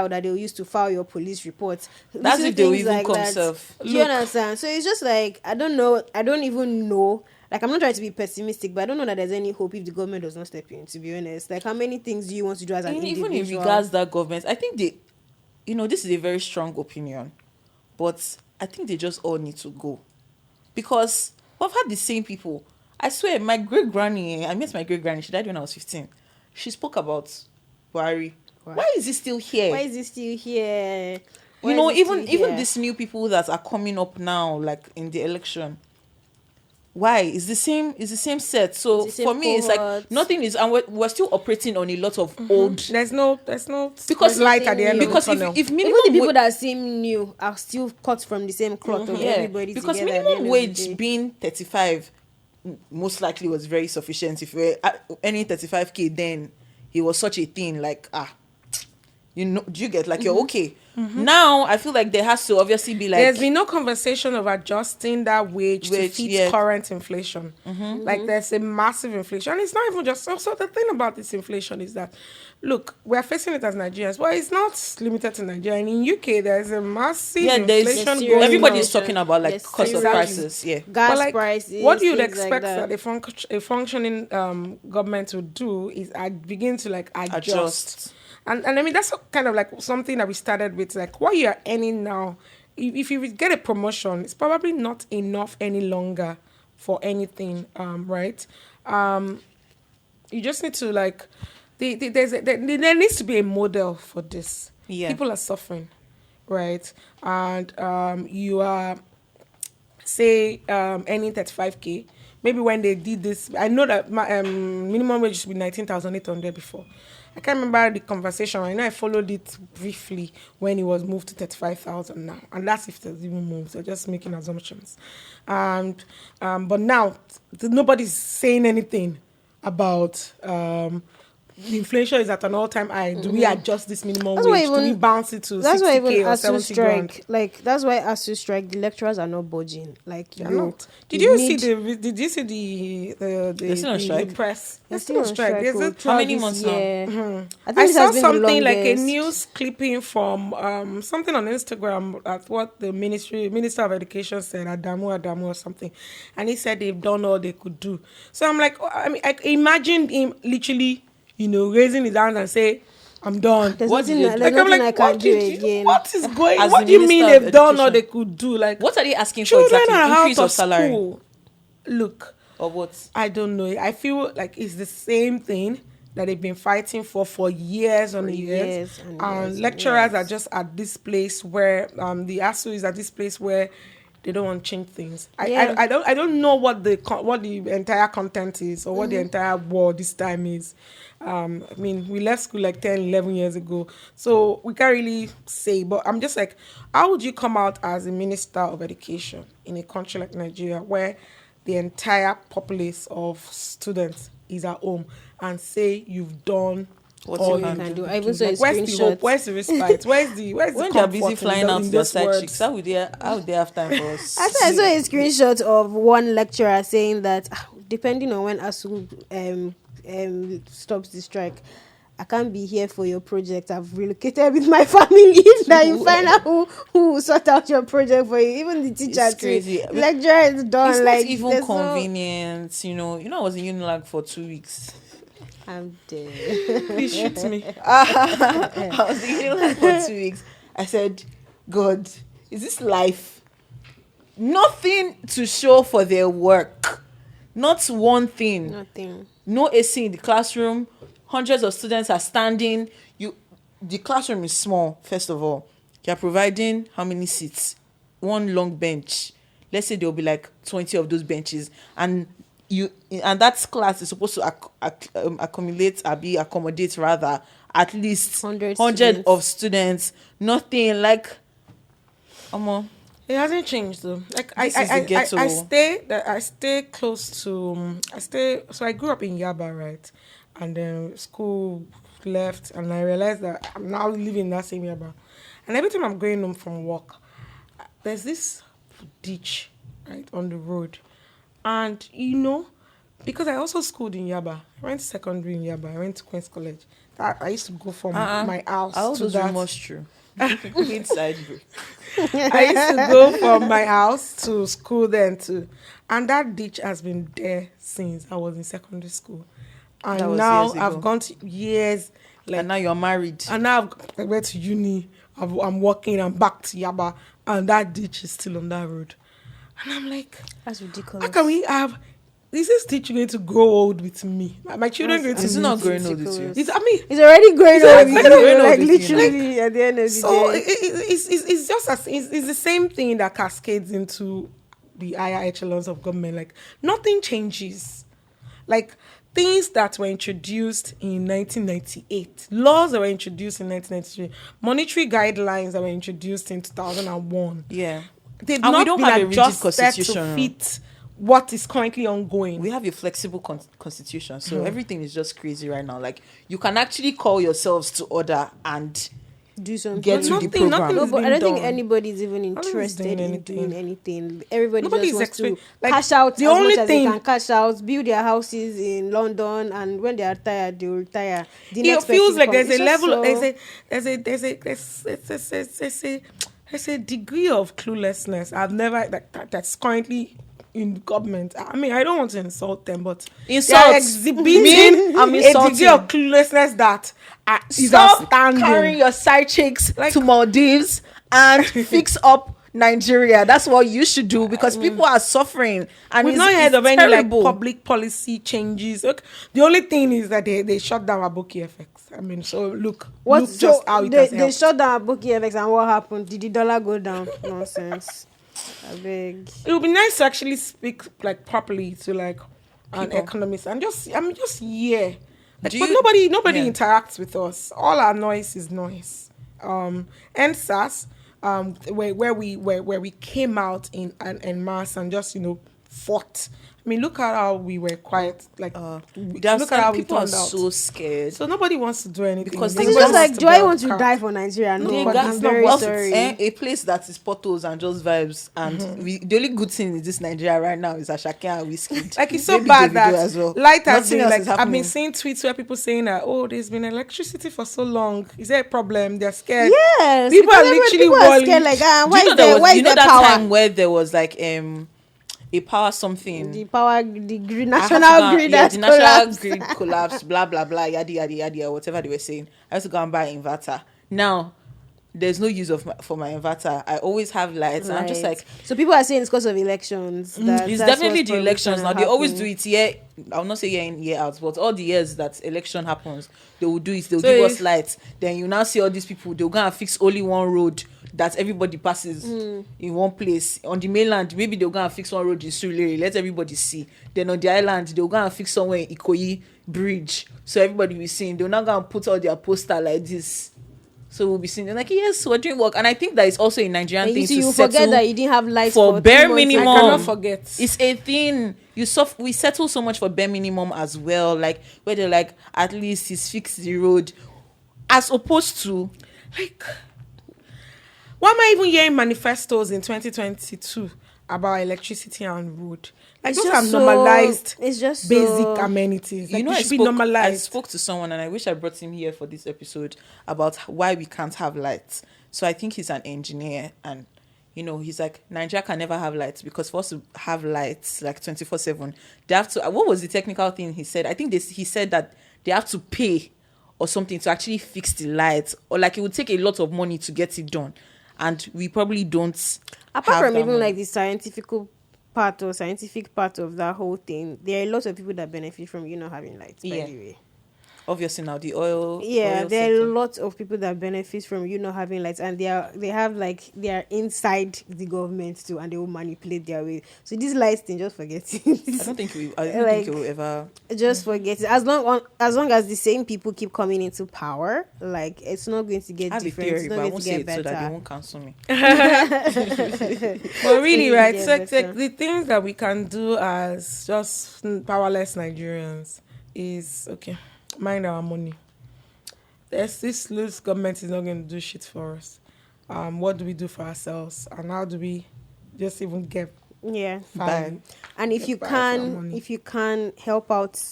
that they'll use to file your police report. That's if they will even come self. Do you understand? So it's just like I don't know. I don't even know. Like, I'm not trying to be pessimistic, but I don't know that there's any hope if the government does not step in, to be honest. Like, how many things do you want to do as an individual? Even in regards that government, I think they, this is a very strong opinion, but I think they just all need to go. Because I've had the same people. I swear, my great-granny, I met my great-granny, she died when I was 15. She spoke about Buhari. Why is he still here? Even these new people that are coming up now, like in the election, why it's the same set. So for me it's like nothing is, and we're still operating on a lot of old. There's no because light at the end because of the tunnel. if minimum even the people that seem new are still cut from the same cloth of everybody because together, minimum wage being 35 most likely was very sufficient. If we're earning 35k then it was such a thing like do you get like you're okay. Now I feel like there has to obviously be like there's been no conversation of adjusting that wage to fit current inflation. Like there's a massive inflation, and it's not even just so the thing about this inflation is that look, we're facing it as Nigerians, but it's not limited to Nigeria. And in UK there's a massive inflation going everybody's talking about like cost of prices, gas prices. What you'd expect that a functioning government would do is begin to like adjust. And I mean, that's kind of like something that we started with, like what you're earning now. If you get a promotion, it's probably not enough any longer for anything, right? You just need to like, there needs to be a model for this. Yeah. People are suffering, right? And you are, say, earning 35K. Maybe when they did this, I know that my minimum wage used to be 19,800 before. I can't remember the conversation. I know I followed it briefly when it was moved to 35,000 now. And that's if there's even moved. So just making assumptions. And but now, nobody's saying anything about the inflation is at an all-time high. Do we adjust this minimum wage? Do we bounce it to 60K or 70 grand? Like, that's why as you strike, the lecturers are not budging. Like, they're not. Did you see the press? They're still on strike. How many months now? I saw something like a news clipping from something on Instagram at what the Minister of Education said, Adamu or something. And he said they've done all they could do. So I'm like, I imagined him literally raising his hand and say, I'm done. What is going on? What do you mean they've done all they could do? Like, what are they asking for exactly? Increase of salary? School. Look. Or what? I don't know. I feel like it's the same thing that they've been fighting for years and years. And lecturers are just at this place where, the ASU is at this place where they don't want to change things. I don't know what the entire content is or what the entire war this time is. I mean, we left school like 10, 11 years ago. So we can't really say. But I'm just like, how would you come out as a minister of education in a country like Nigeria where the entire populace of students is at home and say you've done all you can do? I even saw a where's the hope? Where's the respite? Where's the when they're busy flying out to their side chicks, how would they have time for us? I saw a screenshot of one lecturer saying that depending on when ASU stops the strike, I can't be here for your project. I've relocated with my family. That you find out who will sort out your project for you. Even the teacher too. Lecturer is done. It's like not even convenient. I was in Unilag for 2 weeks. I'm dead. Please shoot me. I was in Unilag for 2 weeks. I said, God, is this life? Nothing to show for their work. Not one thing. Nothing. No AC in the classroom. Hundreds of students are standing. The classroom is small, first of all. You're providing how many seats? one long bench, let's say there'll be like 20 of those benches, and that class is supposed to accommodate rather at least 100 of students. Nothing like it hasn't changed though. Like I stay close to so I grew up in Yaba, right? And then school left, and I realized that I'm now living in that same Yaba. And every time I'm going home from work, there's this ditch right on the road. And because I also schooled in Yaba, I went to secondary in Yaba, I went to Queen's College. I used to go from my house to that. Almost true. Inside you. I used to go from my house to school then too. And that ditch has been there since I was in secondary school. And now I've gone to years. And now you're married. And now I went to uni. I'm working. I'm back to Yaba. And that ditch is still on that road. And I'm like, that's ridiculous. How can we have... Is this teacher going to grow old with me? My children going to... It's not growing old with you. It's already growing old with you. Like, literally, at the end of the day. So it's just it's the same thing that cascades into the higher echelons of government. Like, nothing changes. Like, things that were introduced in 1998, laws that were introduced in 1993, monetary guidelines that were introduced in 2001. Yeah. They've not been adjusted to fit what is currently ongoing. We have a flexible constitution, so everything is just crazy right now. Like, you can actually call yourselves to order and do something. Get to the program. No, but I don't think anybody's even interested in doing anything. Everybody just wants to cash out the only much thing as they can cash out, build their houses in London, and when they are tired, they will retire. It feels like there's a level, there's a degree of cluelessness I've never that's currently in government. I mean, I don't want to insult them, but they're exhibiting a degree of cluelessness that is outstanding. Carrying your side chicks to Maldives and fix up Nigeria. That's what you should do, because people are suffering, and we've not heard of any like public policy changes. Look, the only thing is that they shut down Aboki FX. I mean, so look just how it has helped. They shut down Aboki FX, and what happened? Did the dollar go down? Nonsense. I beg. It would be nice to actually speak like properly to like an economist and just Like, but nobody interacts with us. All our noise is noise. NSAS, where we came out in mass and just fought. I mean, look at how we were quiet. Like, look at how people we are turned out. so scared. So nobody wants to do anything. Because it's just like, do I want to die for Nigeria? No, but I'm very sorry. A place that is potholes and just vibes. And the only good thing in this Nigeria right now is Ashake and whiskey. Like, it's so bad that light has been like, I've been seeing tweets where people saying that, there's been electricity for so long. Is there a problem? They're scared. Yes. People are literally worried. Scared, like, why is there that power? Time where there was like a power something. The grid, national grid. The national grid collapsed, blah, blah, blah, yada, yada, yada, whatever they were saying. I have to go and buy an inverter. Now, there's no use for my inverter. I always have lights. Right. And I'm just like... So people are saying it's because of elections. It's definitely the elections. Now, they always do it year... I'll not say year in, year out, but all the years that election happens, they will do it. They'll give us lights. Then you now see all these people, they'll go and fix only one road that everybody passes in one place. On the mainland, maybe they'll go and fix one road in Surulere, let everybody see. Then on the island, they'll go and fix somewhere in Ikoyi Bridge, so everybody will see. They'll now go and put all their poster like this, so we'll be seeing. They're like, yes, we're doing work. And I think that it's also a Nigerian thing to settle. Forget that you didn't have lights for bare minimum. I cannot forget. It's a thing. We settle so much for bare minimum as well. Like, where they're like, at least he's fixed the road, as opposed to like, why am I even hearing manifestos in 2022 about electricity and road? Like, those are normalized. It's just basic amenities. Like, I spoke to someone, and I wish I brought him here for this episode, about why we can't have lights. So I think he's an engineer, and he's like, Nigeria can never have lights, because for us to have lights like 24/7, they have to. What was the technical thing he said? I think he said that they have to pay or something to actually fix the lights, or like it would take a lot of money to get it done. And we probably don't. Apart from even like the scientific part of that whole thing, there are a lot of people that benefit from having lights. By the way, obviously now the oil. Yeah, oil there are sector. lots of people that benefit from you not having lights, and they are inside the government too, and they will manipulate their way. So this lights thing, just forget it. I don't think it will ever. Just forget it. As long as the same people keep coming into power, like it's not going to get I have a different. theory, It's but not I going won't to say get it so that they better. won't cancel me. But really, right? Yeah, So better. the things that we can do as just powerless Nigerians is okay. Mind our money. This loose government is not going to do shit for us. What do we do for ourselves, and how do we just even get Yeah. by? And if Get you by our can, money. if you can help out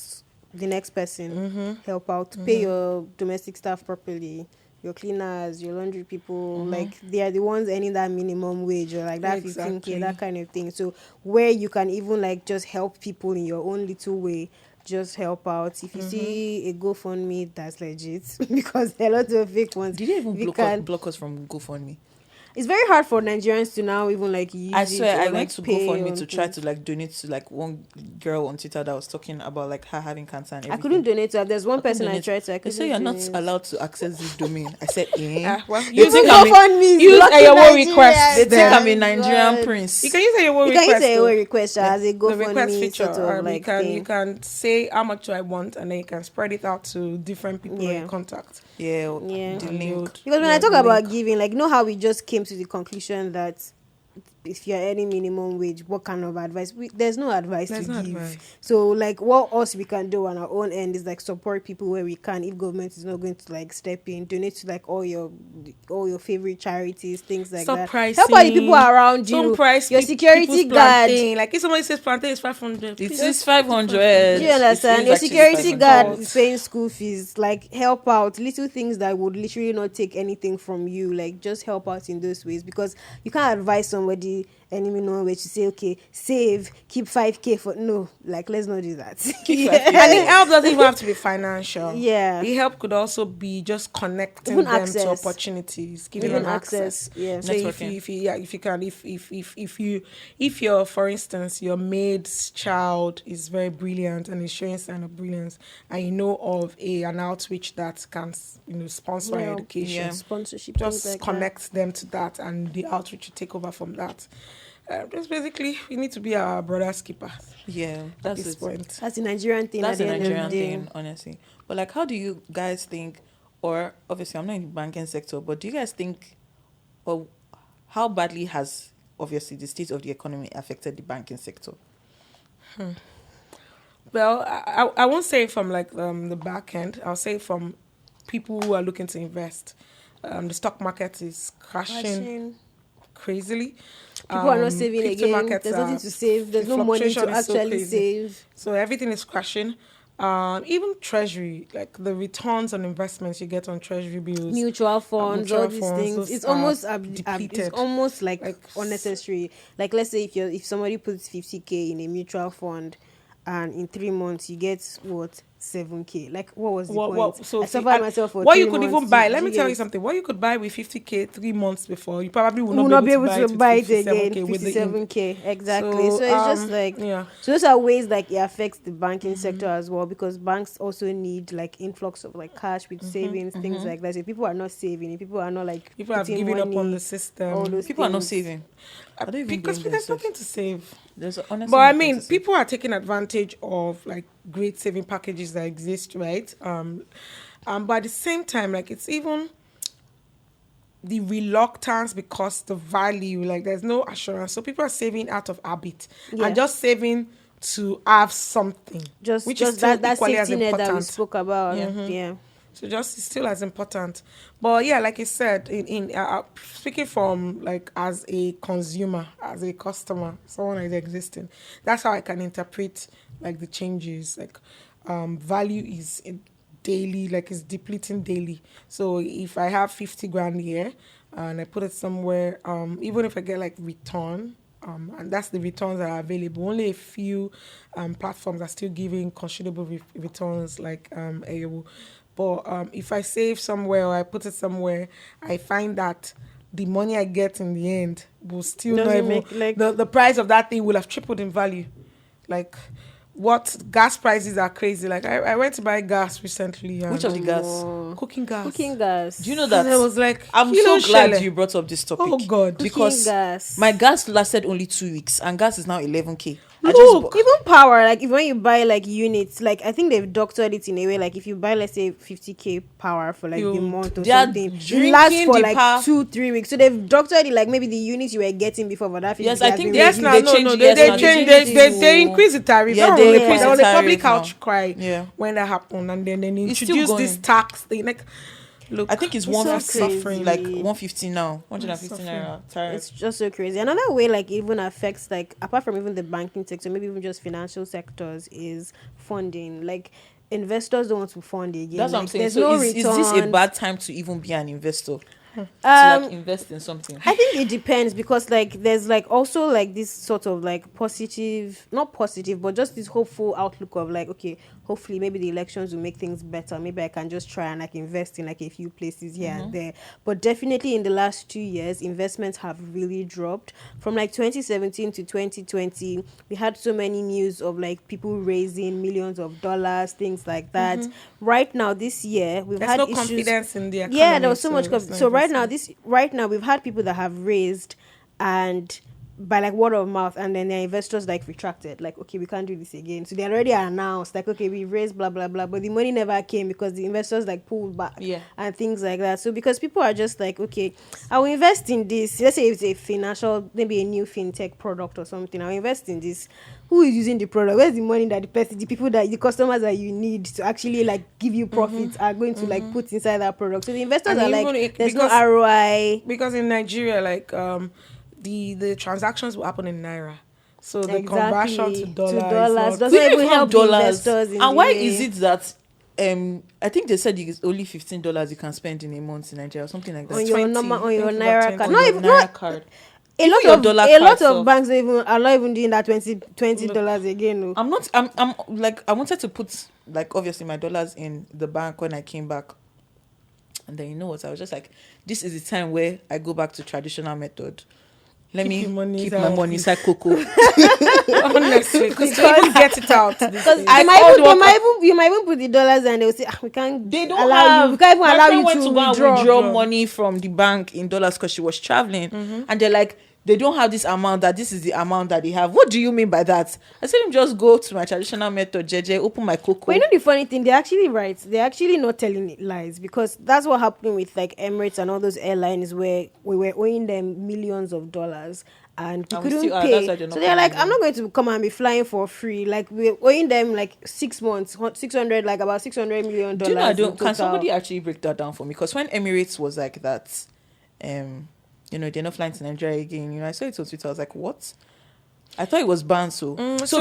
the next person, help out, pay your domestic staff properly, your cleaners, your laundry people, like they are the ones earning that minimum wage or like that 15K, Exactly. that kind of thing. So where you can even like just help people in your own little way, just help out. If you see a GoFundMe, that's legit because there are lots of fake ones. Did they even If you block us, can- block us from GoFundMe? It's very hard for Nigerians to now even like use I it swear, or, I like, went to pay GoFundMe on to try things. to like donate to like one girl on Twitter that was talking about like her having cancer and I everything. couldn't donate to her. There's one person I Donate. tried to. I They couldn't say you're not donate. allowed to access this domain. I said, Well, They use think it. I'm a- GoFundMe. use Lucky Eyowo Nigerians. request. they think Then- I'm a Nigerian God. prince. You can use a Eyowo You can request. use a though. request as a The request GoFundMe feature. sort of like you thing. can say how much I want, and then you can spread it out to different people Yeah. in contact. Yeah, Yeah. the And link. would- Because when I yeah, talk the about link. giving, like, know how we just came to the conclusion that if you're earning minimum wage, what kind of advice? There's no advice There's to no give. advice. So, like, what else we can do on our own end is like support people where we can. If government is not going to like step in, donate to like all your favorite charities, things like Stop that. pricing. Help out the people around Don't you. price Your security people's guard. plantain. Like if somebody says plantain is 500, It please is just 500. Do you understand? It Your is actually security 500. guard is paying school fees. Like, help out. Little things that would literally not take anything from you. Like, just help out in those ways. Because you can't advise somebody any minimum wage to say, okay, save, keep 5K for... No, like, let's not do that. And the help doesn't even have to be financial. Yeah. The help could also be just connecting Even them access. to opportunities, giving Even them access, yeah. So if you're, for instance, your maid's child is very brilliant and is showing sign of brilliance, and you know of an outreach that can, sponsor Yeah. education, Yeah. Sponsorship. just things like connect them to that, and the outreach will take over from that. Just basically, we need to be our brother's keeper Yeah, at that's this it. point. That's the Nigerian thing. That's at a the end of the Nigerian day. thing, honestly. But like, how do you guys think? Or obviously, I'm not in the banking sector, but do you guys think, or how badly has obviously the state of the economy affected the banking sector? Well, I won't say from like the back end. I'll say from people who are looking to invest. The stock market is crashing crazily. People are not saving crypto again. markets There's nothing are- to save. There's the no money to fluctuation is so actually crazy. save. So everything is crashing. Even treasury, like the returns on investments you get on treasury bills. Mutual funds, mutual all these funds, things. those It's are almost depleted. it's almost like Like, unnecessary. Like, let's say if somebody puts 50K in a mutual fund, and in 3 months you get what 7K. Like, what was the point? So I suffered myself for what 3 you could months. even buy. Do Let me tell you get- something. What you could buy with 50K 3 months before, you probably will will not be able to buy it again. 57K with the 57K, exactly. So it's just like yeah. So those are ways like it affects the banking sector as well, because banks also need like influx of like cash with savings, things like that. So people are not saving, if people are not like People have putting given up on money, the system. all those People are not things. saving. I don't even Because blame there's themselves. nothing to save. There's honestly But I nothing mean, to save. people are taking advantage of like great saving packages that exist, right? But at the same time, like it's even the reluctance because the value, like there's no assurance. So people are saving out of habit Yeah. and just saving to have something, which is still that equally as safety net that we important. spoke about. Yeah. So just it's still as important. But yeah, like I said, in speaking from like as a consumer, as a customer, someone that is existing, that's how I can interpret like the changes. Like value is daily, like it's depleting daily. So if I have 50 grand here and I put it somewhere, even if I get like return, and that's the returns that are available. Only a few platforms are still giving considerable returns, like Eyowo. But if I save somewhere or I put it somewhere, I find that the money I get in the end will still not Doesn't even... make, like- the price of that thing will have tripled in value. Like, what gas prices are crazy. Like I went to buy gas recently. Which of the gas? Cooking gas. Cooking gas. Do you know that? And I was like, I'm so glad you brought up this topic. Oh God. Because Cooking gas. my gas lasted only 2 weeks and gas is now 11k. Look, even power, like if when you buy like units, like I think they've doctored it in a way, like if you buy let's say 50k power for like the month or something, it lasts for like 2-3 weeks. So they've doctored it, like maybe the units you were getting before for that 50k. Yes, I think they increase the tariff. Yeah, there was a public outcry when that happened, and then they introduced this tax thing. Like, look, I think it's 150, like 150 now, 150 naira tariff. It's just so crazy. Another way, like, even affects, like, apart from even the banking sector, maybe even just financial sectors, is funding. Like, investors don't want to fund again. That's what I'm saying. There's So no is return. this a bad time to even be an investor? To like invest in something? I think it depends, because like there's like also like this sort of like positive, not positive, but just this hopeful outlook of like, okay, hopefully maybe the elections will make things better. Maybe I can just try and like invest in like a few places here and there. But definitely in the last 2 years, investments have really dropped. From like 2017 to 2020, we had so many news of like people raising millions of dollars, things like that. Right now, this year, we've had issues. Confidence in the economy. Yeah, there was so much confidence. So right now we've had people that have raised, and by like word of mouth, and then their investors like retracted, like, okay, we can't do this again. So they already announced like, okay, we raised blah blah blah, but the money never came because the investors like pulled back and things like that. So because people are just like, okay, I will invest in this. Let's say it's a financial, maybe a new fintech product or something, I'll invest in this. Who is using the product? Where's the money that the people that the customers that you need to actually like give you profits are going to like put inside that product? So the investors are like, there's no ROI. Because in Nigeria, like the transactions will happen in naira, so the conversion to dollars doesn't even help investors. And why is it that I think they said it's only $15 you can spend in a month in Nigeria or something like that on your naira card? Not even naira card. A lot of banks are not even doing that $20 again. No. I'm like, I wanted to put like obviously my dollars in the bank when I came back, and then you know what, I was just like, this is the time where I go back to traditional method. Let me keep my money inside Coco. Honestly, because you get it out. Because you might even put the dollars and they'll say, we can't. They don't allow you. We can't even allow you to withdraw money from the bank in dollars because she was traveling, and they're like, they don't have this amount, that this is the amount that they have. What do you mean by that? I said, just go to my traditional method, JJ, open my Coco. But you know the funny thing, they're actually right. They're actually not telling lies, because that's what happened with like Emirates and all those airlines where we were owing them millions of dollars and we couldn't pay. So they're like, I'm not going to come and be flying for free. Like, we're owing them like 6 months, about $600 million. Do you know, can somebody actually break that down for me? Because when Emirates was like that, they're not flying to Nigeria again. I saw it on Twitter. I was like, what? I thought it was banned. So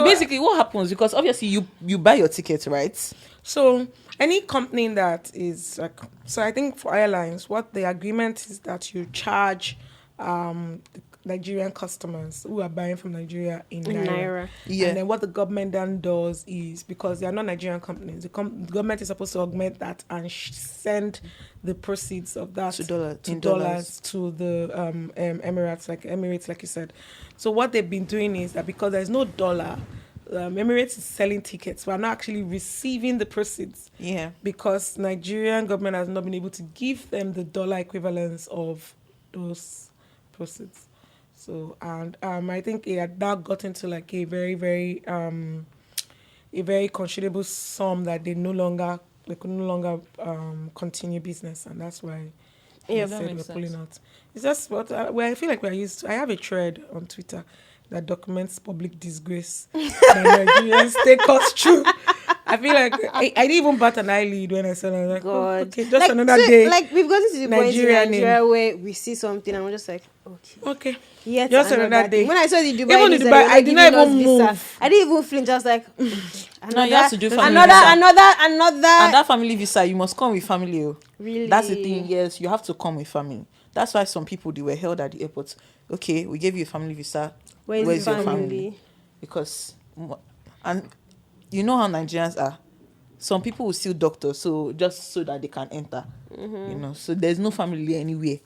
basically, what happens? Because obviously, you buy your ticket, right? So any company that is like, so I think for airlines, what the agreement is that you charge Nigerian customers who are buying from Nigeria in naira. Yeah. And then what the government then does is, because they are not Nigerian companies, the government is supposed to augment that and send the proceeds of that to dollars to the Emirates, like you said. So what they've been doing is that because there's no dollar, Emirates is selling tickets. We're not actually receiving the proceeds. Yeah. Because Nigerian government has not been able to give them the dollar equivalence of those proceeds. So, and I think it had now gotten to like a very, very considerable sum that they could no longer continue business, and that's why they said we're pulling out. It's just what I feel like we're used to. I have a thread on Twitter that documents public disgrace that Nigerians take us through. I feel like I didn't even bat an eyelid when I said it. I was like, God. Oh, okay, just like, another day. Like, we've gotten to the point in Nigeria where we see something and we're just like, okay. Yes, just another day. When I saw the Dubai, even I did not even move. I didn't even flinch. I was like, no, you have to do family another. And that family visa, you must come with family. Oh. Really? That's the thing. Yes, you have to come with family. That's why some people, they were held at the airport. Okay, we gave you a family visa. Where's your family? Because, and you know how Nigerians are. Some people will steal doctors, so just so that they can enter. So there's no family anywhere.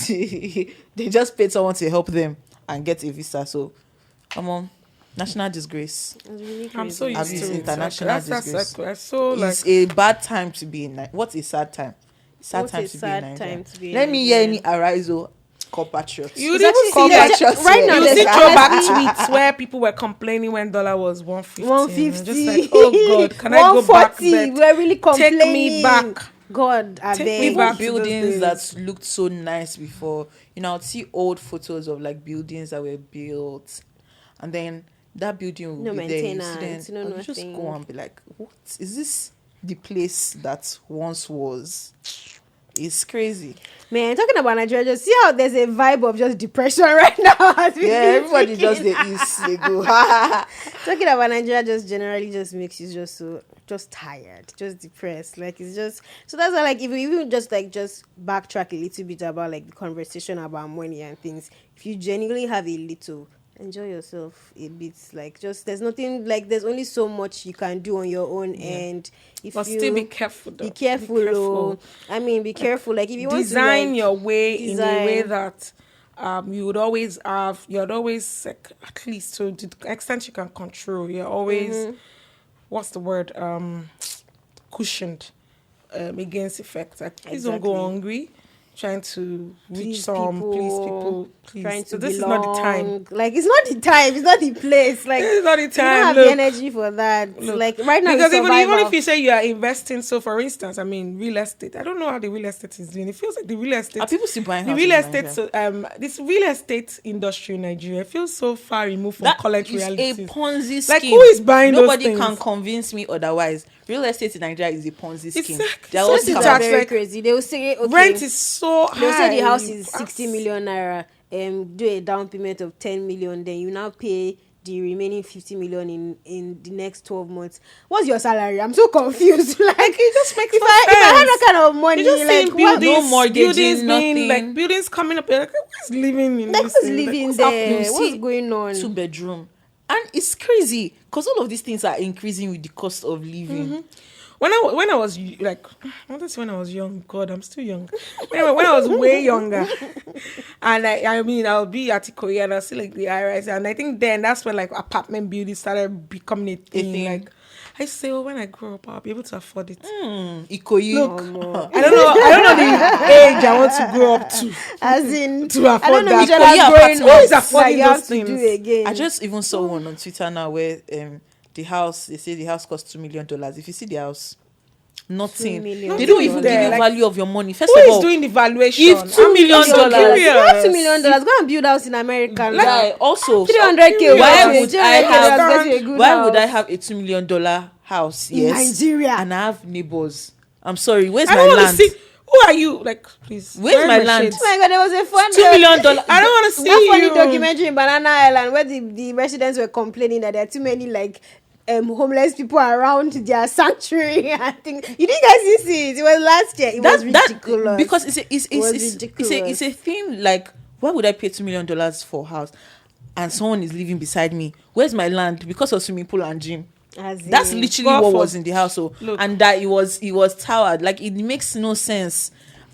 They just paid someone to help them and get a visa. So, come on. National disgrace. It's really I'm so crazy. used It's to it. international That's disgrace. like, so like. It's a bad time to be in. What's a sad time? Sad What's time a to be in sad Nigeria. time to be in Let me hear any Nigeria? Arizo compatriots. You would It's even actually- see that Compatriots right here. now you there's see throwback honestly- tweets where people were complaining when dollar was 150. 150. And I'm just like, oh God, can I go back 140. there? We're really complaining. Take me back. God, I Take beg. me back. to those Buildings days. that looked so nice before. I'd see old photos of like buildings that were built, and then that building will No be there. You maintenance, see no then you just nothing. go and be like, what is this? The place that once was. It's crazy. Man, talking about Nigeria, just see how there's a vibe of just depression right now. as we Yeah, keep everybody speaking. just they east, they go. Talking about Nigeria just generally just makes you just tired, just depressed. Like it's just so that's why like if you even just backtrack a little bit about like the conversation about money and things, if you genuinely have a little, enjoy yourself a bit. Like just there's nothing like there's only so much you can do on your own and if But you still be careful though. be careful, oh. I mean be careful. Like if you want to Design like, your way in a way design- that you'd always like, at least to the extent you can control, you're always what's the word, cushioned against effects. Like, please don't go Exactly. hungry trying to reach Please people, please. trying to So this is not the time. belong. Like it's not the time, it's not the place. Like This is not the you time. don't have Look, the energy for that. look. Like right now, Because it's even survival. if you say you are investing, so for instance, I mean real estate. I don't know how the real estate is doing. It feels like the real estate. Are people still buying the houses real in estate? Nigeria? So this real estate industry in Nigeria feels so far removed from That current is realities. a Ponzi scheme. Like, who is buying those Nobody things? can convince me otherwise. Real estate in Nigeria is a Ponzi scheme. Exactly. They are So all this is Things scam. are tax, very like, crazy. They will say okay, Rent is so high. they'll say the house is You 60 million naira. Do a down payment of 10 million. Then you now pay the remaining 50 million in the next 12 months. What's your salary? I'm so confused. Like it just makes if no I had sense. that kind of money, You just like seeing what? buildings, No mortgaging, buildings being nothing. like buildings coming up. You're like, who's living in Like this who's thing? Like, living what's there? happening? You What's see, going on? 2-bedroom, and it's crazy because all of these things are increasing with the cost of living. When I was like, I want to say when I was young. God, I'm still young. When I was way younger, and I mean, I'll be at Ikoyi and I'll see like the IRS, and I think then that's when like apartment buildings started becoming a thing. thing. Like, I say, oh, when I grow up, I'll be able to afford it. Ikoyi. I don't know the age I want to grow up to. As in, To afford I don't know that. which other Yeah, growing apartment. Who is up affording that you have those to do things? again. I just even saw one on Twitter now where the house, they say the house costs $2 million. If you see the house, nothing. $2 million. They don't even give you Like, value of your money. First Who of is all, doing the valuation? if $2 million I'm so dollars- If you have $2 curious. million, go and build house in America. Guy, also, 300K. why would I Why would I have a $2 million house? In Yes, Nigeria? and I have neighbors. I'm sorry. Where's I my don't want to land? see. Who are you? Like, please. Where's where my are land? shades? Oh my god, there was a fun $2 million. I don't want to see that funny you. documentary in Banana Island where the residents were complaining that there are too many like homeless people around their sanctuary. I think you didn't guys see it. It was last year. It was ridiculous. Because was it's a thing like, why would I pay $2 million for a house and someone is living beside me? Where's my land? Because of swimming pool and gym. That's literally God what for- was in the house. So, Look. and that it was towered. Like, it makes no sense.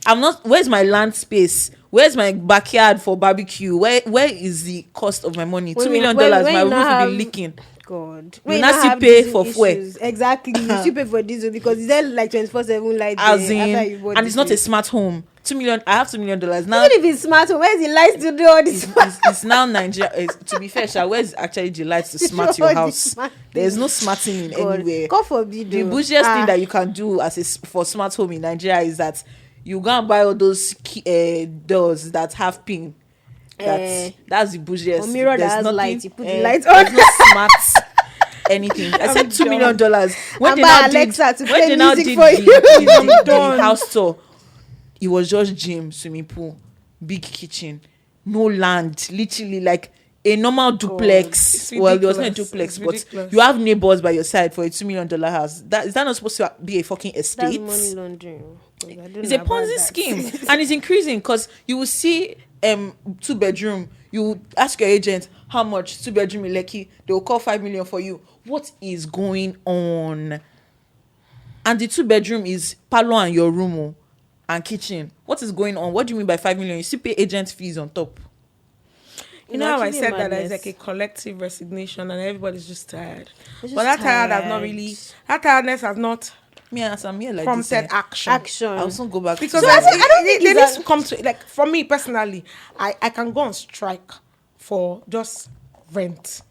I'm not. Where's my land space? Where's my backyard for barbecue? Where is the cost of my money? $2 million. when My you roof now will be have- leaking. God. You now still pay for fuel. Exactly. You still pay for diesel because it's there like 24/7 light As there after in, you bought and it's the not a place. smart home. $2 million. I have $2 million now. Even if it's smart home, where's the lights to do all this? It's now Nigeria. To be fair, Sha, where's actually the lights to smart your All house? this smart There's no smarting in God. anywhere. God forbid. The though. bougiest thing that you can do for smart home in Nigeria is that you go and buy all those doors that have pin. That's the bougiest. or mirror that There's has nothing, light. You put the light on. There's no smart anything. I said $2 million. When And they buy now Alexa to did, play when they now music did for you. the house tour, it was just gym, swimming pool, big kitchen, no land, literally like a normal duplex. It's Well, there was not a ridiculous. duplex, It's but ridiculous. you have neighbors by your side for a $2 million house. Is that not supposed to be a fucking That's estate? money laundering. I don't It's know a about Ponzi that. scheme, and it's increasing because you will see 2-bedroom. You will ask your agent how much 2-bedroom in Lekki. They will call 5 million for you. What is going on? And the 2-bedroom is parlor and your room and kitchen. What is going on? What do you mean by 5 million? You still pay agent fees on top. You know how I Actually said that there's madness. like a collective resignation and everybody's just tired. It's But just that tiredness has not Me as I'm here like this. prompted action. action. I'll soon go back Because to I don't think they it's need to come to, like, for me personally, I can go on strike for just rent.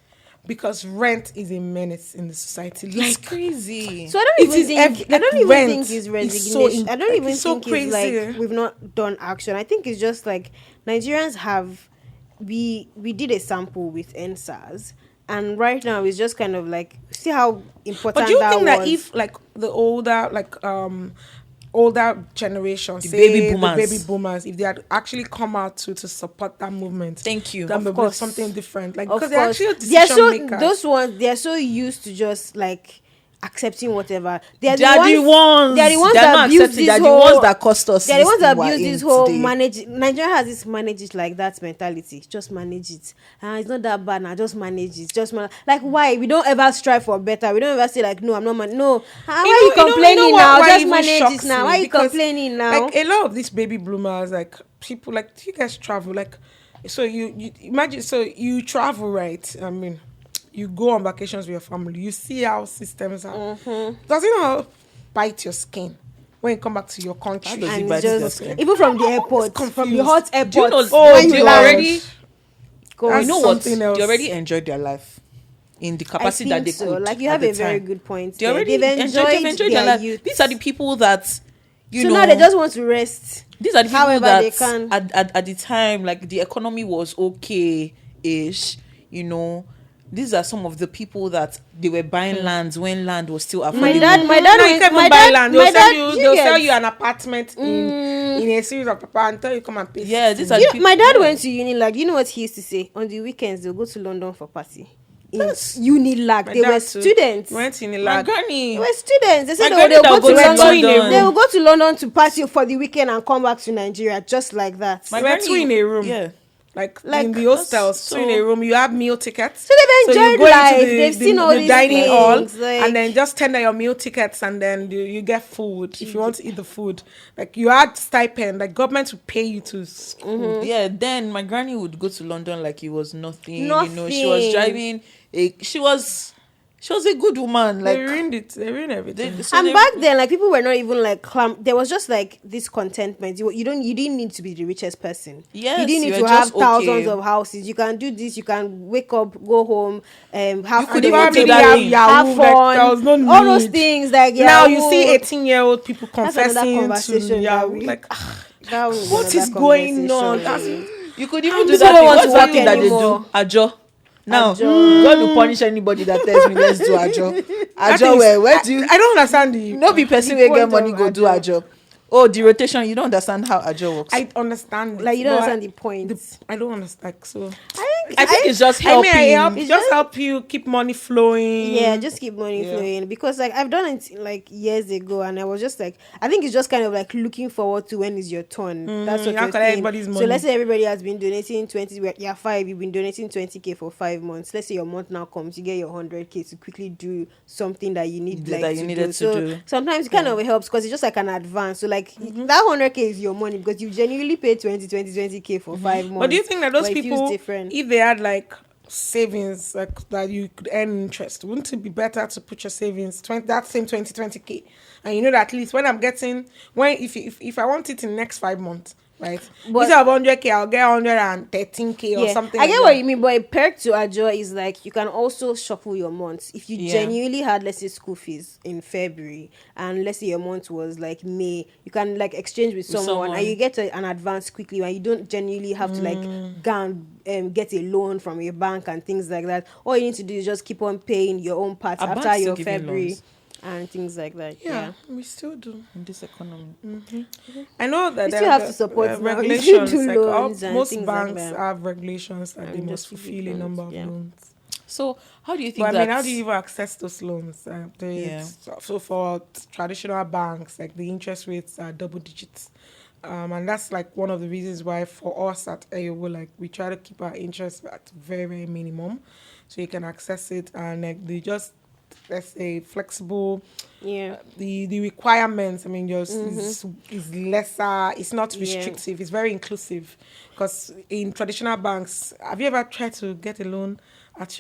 Because rent is a menace in the society. it's Like, crazy. So I don't It even is think I don't even rent think it's is resignation. I don't like, even it's so think it's like crazy. we've not done action. I think it's just like Nigerians have we did a sample with NSAS, and right now it's just kind of like see how important but do you that think was. that if like the older generation, The say baby boomers. the baby boomers, if they had actually come out to support that movement, Thank you. that Of would be course. something different. Like, Of because they're course, actually they're decision so makers. those ones they're so used to just like accepting whatever. They're They are the ones. They're the ones They're that not abuse accepting. this They're the whole. ones that cost us. They're the ones that we're abuse in this whole today. manage. Nigeria has this manage it like that mentality. Just manage it. It's not that bad now. Just manage it. Like why we don't ever strive for better. We don't ever say like no, I'm not no. Why are you complaining now? what Just even manage shocks it now. me? Why are you Because, complaining now? Like, a lot of these baby bloomers, like, people, like, do you guys travel? Like, so you imagine, so you travel, right? I mean, you go on vacations with your family. You see how systems are. Mm-hmm. Does it not bite your skin when you come back to your country? How does And it it's bite your just skin? even from the airport, from the confused. hot Do you airport. know? when They you land. already. Go That's You know on. what? something else. They already enjoyed their life in the I capacity think that they so. could. Like you at have the a very time. good point. They there. already They've enjoyed their their life. youth. These are the people that you So know. now they just want to rest. These are the people however that they can. at the time, like the economy was okay-ish, you know. These are some of the people that they were buying lands when land was still affordable. My dad Now you went- can't my even buy dad- land. my They'll sell dad- you. you They'll sell get- you an apartment in a series of paper until you come and pay. Yeah, these are You the know, people. my dad yeah. went to Unilag. You know what he used to say? On the weekends, they'll go to London for party. In Yes. Unilag. My They dad were too. students. Went in the My lab. granny. They were students. They said My they'll granny go that to goes to London. London. They will go to London to party for the weekend and come back to Nigeria just like that. My We were granny- two in a room. Yeah. Like Like, in the hostels, that's two in a so- room. You have meal tickets. So they've you enjoyed go into life. They've seen all these dining hall, things, like- and then just tender your meal tickets, and then you get food if you want to eat the food. Like, you had stipend. Like, government would pay you to school. Yeah, then my granny would go to London like it was nothing. You know, she was Nothing. driving. She was a good woman. Like They ruined it. They ruined everything. And back then, like people were not even like there was just like this contentment. You didn't need to be the richest person. Yes, you didn't you need were to have just thousands okay. of houses. You can do this. You can wake up, go home, have could food even on do the that table, thing. have Yahoo, fun. like, there was no all those need. things like Now you Yahoo. see 18-year-old people That's another confessing to conversation that Yahoo. we- Like, That was what another is going on? conversation. you could even do people that don't thing. want What's to that work thing that they anymore. do? Ajo. Now, Ajo. God will punish anybody that tells me let's do ajo. that Ajo, thing is- where do you? I don't understand the. No be person the wey get point money of go do ajo. ajo. Oh, the rotation. You don't understand how ajo works. I understand. it, Like you don't but understand the point. I don't understand. So I think it's just I helping. mean, it just help you keep money flowing. Yeah, just keep money Yeah. flowing because like I've done it like years ago and I was just like I think it's just kind of like looking forward to when is your turn. That's what you have you're to collect saying. everybody's So money. let's say everybody has been donating 20. You're 5. You've been donating 20K for 5 months. Let's say your month now comes, you get your 100K to quickly do something that you need That like you to needed do. to So do. sometimes it kind of helps because it's just like an advance. So like that 100K is your money because you genuinely paid 20K for 5 months. But do you think that those but it feels people, different. if they had like savings like that you could earn interest, wouldn't it be better to put your savings that same 20K, and you know that at least when I'm getting if I want it in the next 5 months, right? But- Instead of 100K, I'll get 113K or something. I get like what that. you mean, but a perk to Ajo is like you can also shuffle your months. If you Yeah. genuinely had, let's say, school fees in February, and let's say your month was like May, you can like exchange with someone, and you get an advance quickly, and you don't genuinely have to like go and get a loan from your bank and things like that. All you need to do is just keep on paying your own part Are after banks your still giving February loans? and things like that. Yeah, we still do. in this economy. I know that You there still are have to support now. You regulations. do like loans and most things like banks that. have regulations that they And must just give fulfill a loans, number of yeah. loans. So how do you think But I that? mean, how do you even access those loans? Yeah. So for traditional banks, like the interest rates are double digits. And that's like one of the reasons why for us at Eyowo, like we try to keep our interest at very, very minimum. So you can access it and like they just let's say, flexible. Yeah. The requirements, I mean, yours is lesser. It's not restrictive. It's very inclusive. Because in traditional banks, have you ever tried to get a loan at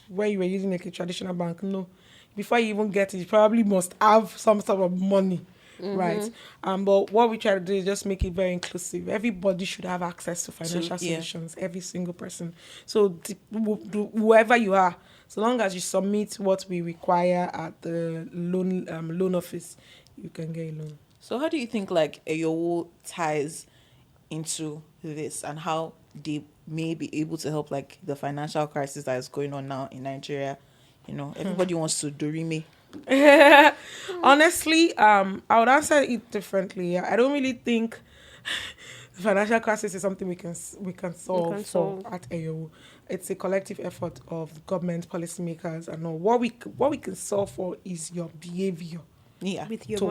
where you were using like a traditional bank? No. Before you even get it, you probably must have some sort of money. Right. But what we try to do is just make it very inclusive. Everybody should have access to financial solutions, every single person. So whoever you are, so long as you submit what we require at the loan office, you can get a loan. So how do you think like Eyowo ties into this, and how they may be able to help like the financial crisis that is going on now in Nigeria? Everybody wants to Dorime. Honestly, I would answer it differently. I don't really think the financial crisis is something we can solve at Eyowo. It's a collective effort of government policymakers, and all. What we can solve for is your behavior. Yeah, with your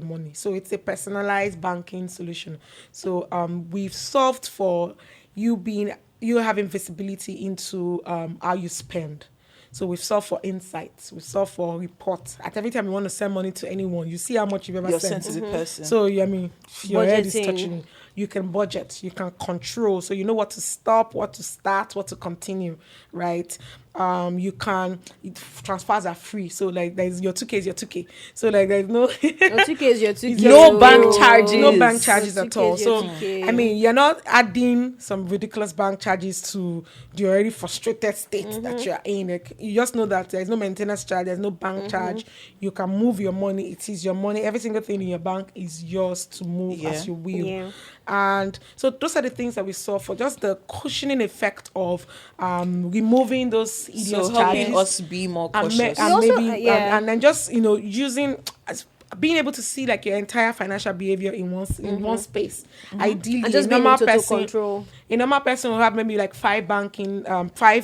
money. So it's a personalized banking solution. So we've solved for you having visibility into how you spend. So we've solved for insights. We've solved for reports. At every time you want to send money to anyone, you see how much you've ever you're sent. sent to the person. So your head is touching. You can budget. You can control. So you know what to stop, what to start, what to continue, right? Transfers are free. So like there's your 2K is your 2K. So like there's no your 2K is your 2K. No bank charges. No bank charges at all. So 2K. I mean, you're not adding some ridiculous bank charges to the already frustrated state that you're in. Like, you just know that there's no maintenance charge, there's no bank charge. You can move your money. It is your money. Every single thing in your bank is yours to move as you will. Yeah. And so those are the things that we saw for just the cushioning effect of removing those idiots So charges. helping us be more And, cautious. and then just using being able to see like your entire financial behavior in one space. Ideally, And just a being normal in total person, control. a normal person will have maybe like 5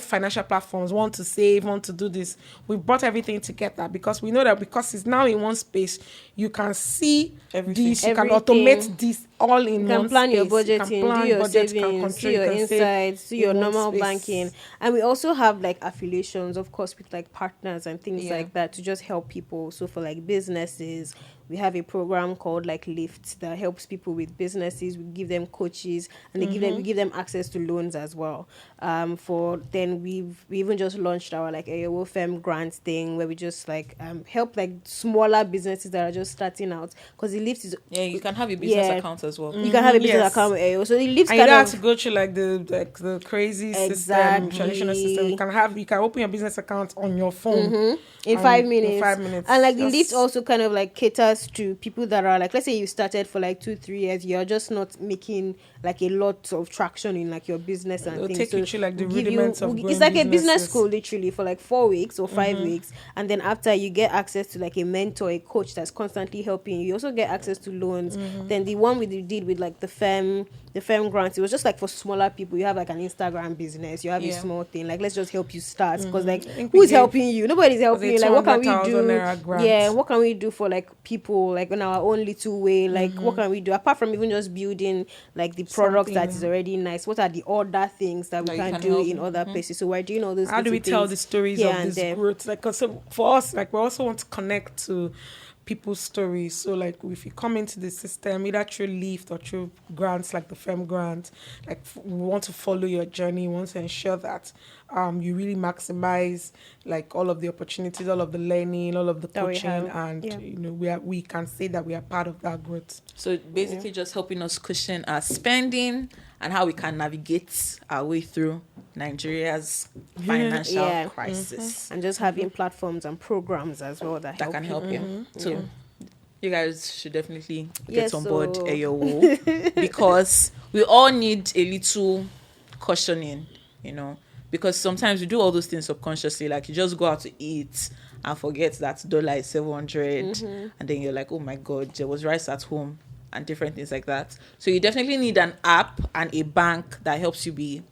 financial platforms, one to save, one to do this. We brought everything together because we know that because it's now in one space, you can see Everything. this, you can Everything. automate this all in You one can plan space. your budgeting, do your savings, do your insights, do your normal banking. And we also have like affiliations, of course, with like partners and things like that to just help people. So for like businesses, we have a program called like Lift that helps people with businesses. We give them coaches and we give them access to loans as well. We even just launched our like Eyowo Fem grants thing where we just like help like smaller businesses that are just starting out, because the Lift is you can have a business account as well. you can have a business account with Eyowo. So the Lift and you don't have to go through like the crazy system, traditional system. You can open your business account on your phone in 5 minutes. In 5 minutes. And like the Lift also kind of like caters to people that are like, let's say you started for like 2-3 years, you're just not making like a lot of traction in like your business and It'll things. take you through like the give rudiments of growing it's like a business businesses. school literally for like 4 weeks or 5 weeks, and then after you get access to like a mentor, a coach that's constantly helping you. You also get access to loans. Then the one we did with like the fem grants, it was just like for smaller people. You have like an Instagram business, you have a small thing, like let's just help you start, because like who's helping you? Nobody's helping you. Like what can we do? Yeah, what can we do for like people like in our own little way? Like what can we do apart from even just building like the product that is already nice? What are the other things that we can do in other places? So we're doing all those. How do we tell the stories of this growth? Like, 'cause so for us, like we also want to connect to people's stories. So like if you come into the system either through Lift or through grants like the Fem grant, like we want to follow your journey. We want to ensure that you really maximize like all of the opportunities, all of the learning, all of the coaching, and we can say that we are part of that growth. So basically just helping us cushion our spending and how we can navigate our way through Nigeria's financial crisis. And just having platforms and programs as well that can help you. So you guys should definitely get Yes, on board so- Eyowo because we all need a little cautioning, because sometimes we do all those things subconsciously, like you just go out to eat and forget that dollar is 700 and then you're like, oh my god, there was rice at home and different things like that. So you definitely need an app and a bank that helps you be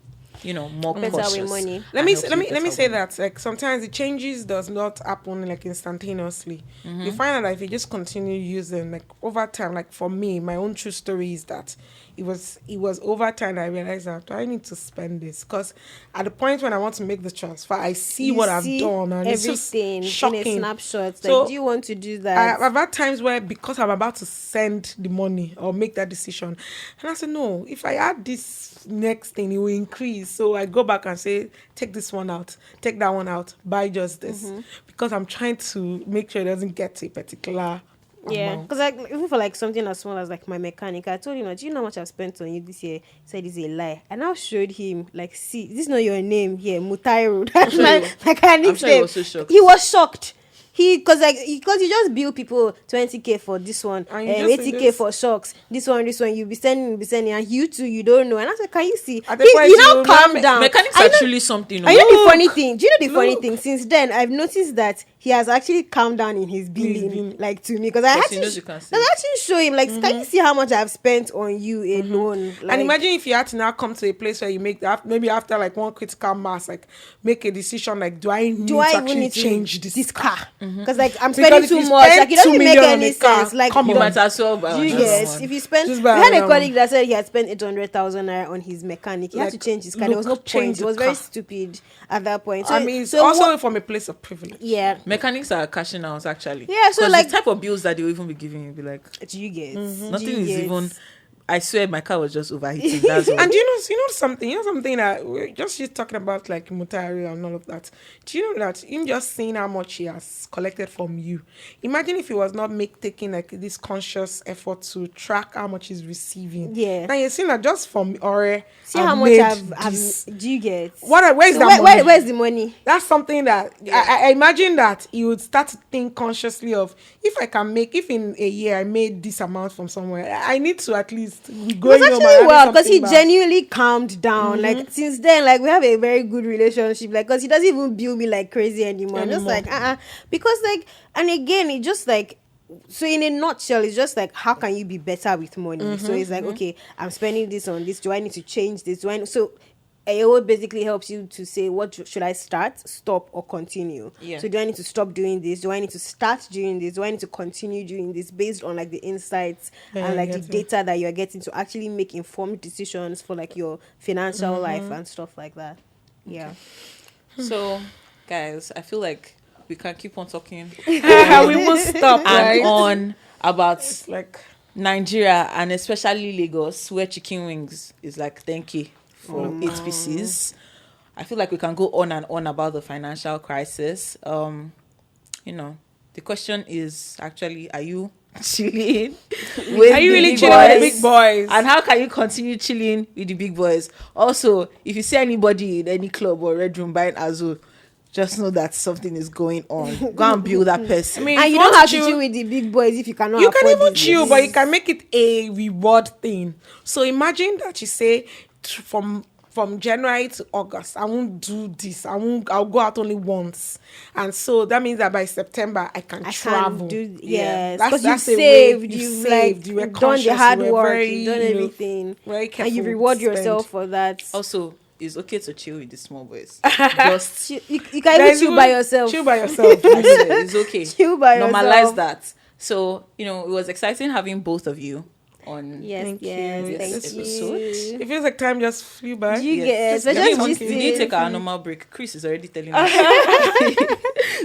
more better cautious. with money. Let me and helps let you me let me better say with money. that like sometimes the changes does not happen like instantaneously. You find out that if you just continue using like over time, like for me, my own true story is that it was over time that I realized that I need to spend this because at the point when I want to make the transfer, I see You what I've see done and it's just everything shocking. in a snapshot. So, Like, do you want to do that? I've had times where because I'm about to send the money or make that decision, and I said, no, if I add this next thing, it will increase. So I go back and say, take this one out, take that one out, buy just this. Because I'm trying to make sure it doesn't get to a particular Yeah, amount. because like even for like something as small as like my mechanic, I told him, do you know how much I've spent on you this year? He said it's a lie. I now showed him like, see, this is not your name here, Mutairu. That's sure my you- mechanic's I'm sure he name. was so shocked. He was shocked. Because you just bill people 20K for this one, And you just 80K just- for shocks, this one, you be sending, and you too, you don't know. And I said, can you see? At the You point now you calm now- down. Mechanics I are know- truly something. and you know the Look, funny thing? Do you know the funny look. thing? Since then, I've noticed that he has actually calmed down in his billing, billing. like to me, because I Because had he to, knows you can see. I actually show him, like, can you see how much I've spent on you alone? Like, And imagine if you had to now come to a place where you make that maybe after like one critical mass, like make a decision like, do I need do to I even actually need to change this car? Because like I'm Because spending if too you much. spend Like it 2 doesn't make million on any a car, sense. Like come You on. might as well buy do you another get one. if you spend? Just We buy had a another colleague that said he had spent 800,000 naira on his mechanic. He had to Like, change his car. There was no look, change point. It the was very car. stupid at that point. So, I mean, it's so also what- from a place of privilege. yeah. Mechanics are cashing out actually. Yeah, so 'Cause like- the type of bills that they will even be giving you be like Do you get? nothing Do you is get? even. I swear my car was just overheating. That's all. And you know something that we're just talking about like Mutari and all of that. Do you know that in just seeing how much he has collected from you, imagine if he was not taking like this conscious effort to track how much he's receiving. Yeah. Now you're seeing that just from Ore. See how much I've do you get? Where's So that money? where's the money? That's something that I imagine that you would start to think consciously of if in a year I made this amount from somewhere, I need to at least be It going was home and actually having well because he something back. genuinely calmed down. Like since then, like we have a very good relationship. Like because he doesn't even bill me like crazy anymore. I'm just like because like and again it just like. So in a nutshell, it's just like how can you be better with money? So it's like okay, I'm spending this on this. Do I need to change this? So Eyowo basically helps you to say what should I start, stop, or continue. Yeah. So do I need to stop doing this? Do I need to start doing this? Do I need to continue doing this based on like the insights and like the data that you're getting to actually make informed decisions for like your financial life and stuff like that. Yeah. So, guys, I feel like we can keep on talking We won't stop, and right? on about Like Nigeria and especially Lagos, where chicken wings is like 10K for 8 pieces. I feel like we can go on and on about the financial crisis. The question is actually, are you chilling with Are you the really big chilling with the boys? big boys? And how can you continue chilling with the big boys? Also, if you see anybody in any club or red room buying Azul, just know that something is going on. Go and build that person. I mean, And if you want don't have to chill- chill with the big boys if you cannot you can afford even it. chill, but you can make it a reward thing. So imagine that you say from January to August, I won't do this. I'll go out only once. And so that means that by September I can travel. Yes, That's- because you've that's a way saved, you've you've saved, like you were you've done conscious, the hard you were work, very, you've done you know, everything, very and careful you reward to spend. yourself for that. Also, it's okay to chill with the small boys. Just You can even chill by yourself. Chill by yourself. I swear, it's okay. Chill by Normalize yourself. that. So, it was exciting having both of you on Yes, Thank yes, you. thank This you. episode. It feels like time just flew by. You Yes. get, We we're need just to take gisting. our normal break. Chris is already telling us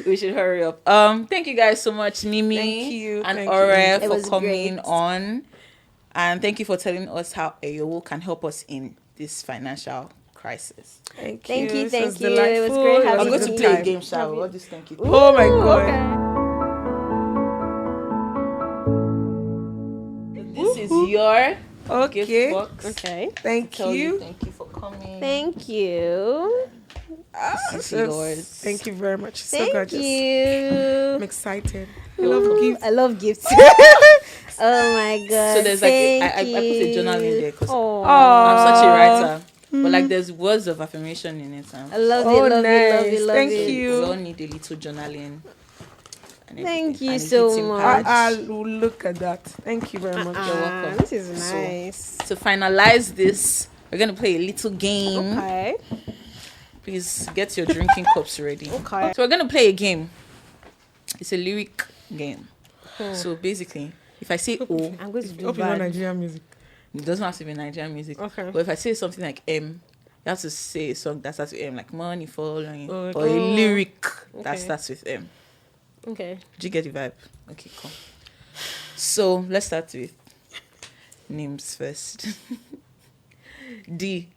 we should hurry up. Thank you guys so much, Nimi Thank you. and Thank you. Ore, It for was coming great. on, and thank you for telling us how Eyowo can help us in this financial crisis. Thank you, This thank was you. It was delightful. great It having I'm was going a to good play a time. game, shall we? What do you think? Oh my god. This is your Okay. gift box. Okay. Thank Tell you. Thank you for coming. Thank you. This is yours. Thank you very much. So Thank gorgeous. you. I'm excited. I love gifts. I love gifts. Oh my god. So there's like I Thank put a journal in there because Oh, I'm such a writer. But like there's words of affirmation in it. I love Oh, it, love it, love nice. it, love Thank it. you. We all need a little journaling. And Thank everything. you And so greeting much. cards. I will look at that. Thank you very much. You're welcome. This is So- nice. To finalize this, We're gonna play a little game. Okay. Please get your drinking cups ready. Okay. So we're gonna play a game. It's a lyric game. So basically, if I say O, I'm going to do Hope you know bad. Nigerian music. it doesn't have to be Nigerian music. Okay. But if I say something like M, you have to say a song that starts with M, like Money Falling, Oh, or a lyric that Okay. starts with M. Okay. Do you get the vibe? Okay, cool. So let's start with names first. D.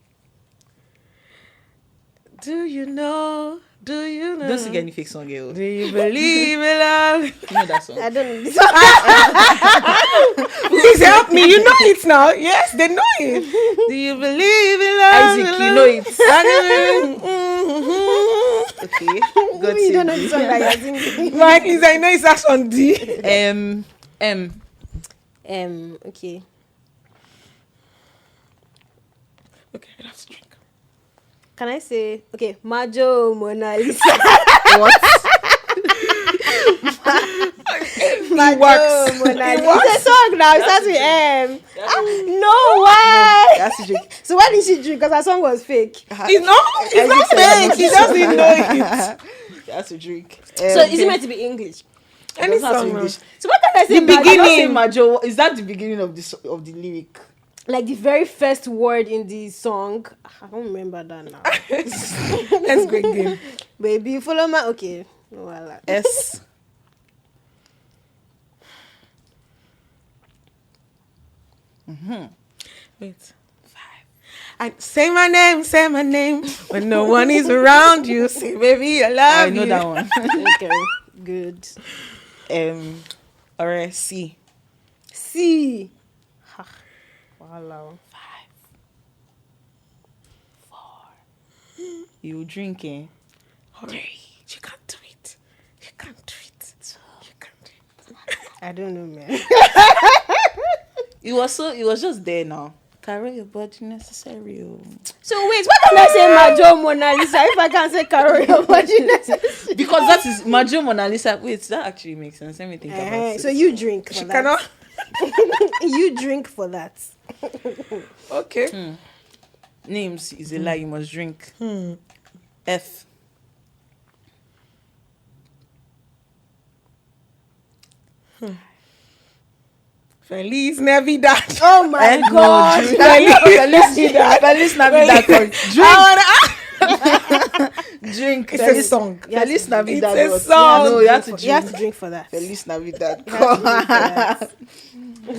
Do you know? Do you know? Don't sing any fake song, girl. Do you believe in love? You know that song. I don't know. Please help me. You know it now. Yes, they know it. Do you believe in love? Isaac, you know it. Okay. Good You don't know to the song that you're singing. Right, please, I know it starts on D. M. Okay. Okay, let's drink. Can I say, okay, Majo Mona Lisa. What? Works. Mona It Lisa. works. It's a song now. It starts with M. No, why? That's the drink. So why did she drink? Because her song was fake. It's not fake. He doesn't know it. That's a drink. So is it meant to be English? Any It doesn't have to song be now. English. So what can I say? The Majo? I don't say beginning. Majo. Is that the beginning of the lyric? Like the very first word in the song. I don't remember that now. That's a great game. Baby, follow my. Okay. No, I like. S. Wait. 5. I say my name. When no one is around you, say, baby, I love I know you. that one. Okay. Good. Or C. C. Wow. You drinking? Hurry. You can't do it. You can't do it. You can't do it. I don't know, man. It was just there now. Carry your body necessary. Oh. So wait, what can I say Majo Mona Lisa if I can't say Carol Virginess? Because that is Majo Mona Lisa. Wait, that actually makes sense. Let me think about it. So you drink for She that. cannot. You drink for that. Okay. Names is a lie. You must drink. F. Feliz Navidad. Oh my No, god. drink. Feliz Navidad. Drink. It's a song. Feliz Navidad. It's a was- song. No, you have to drink. You have to drink for that. Feliz Navidad. You have to drink for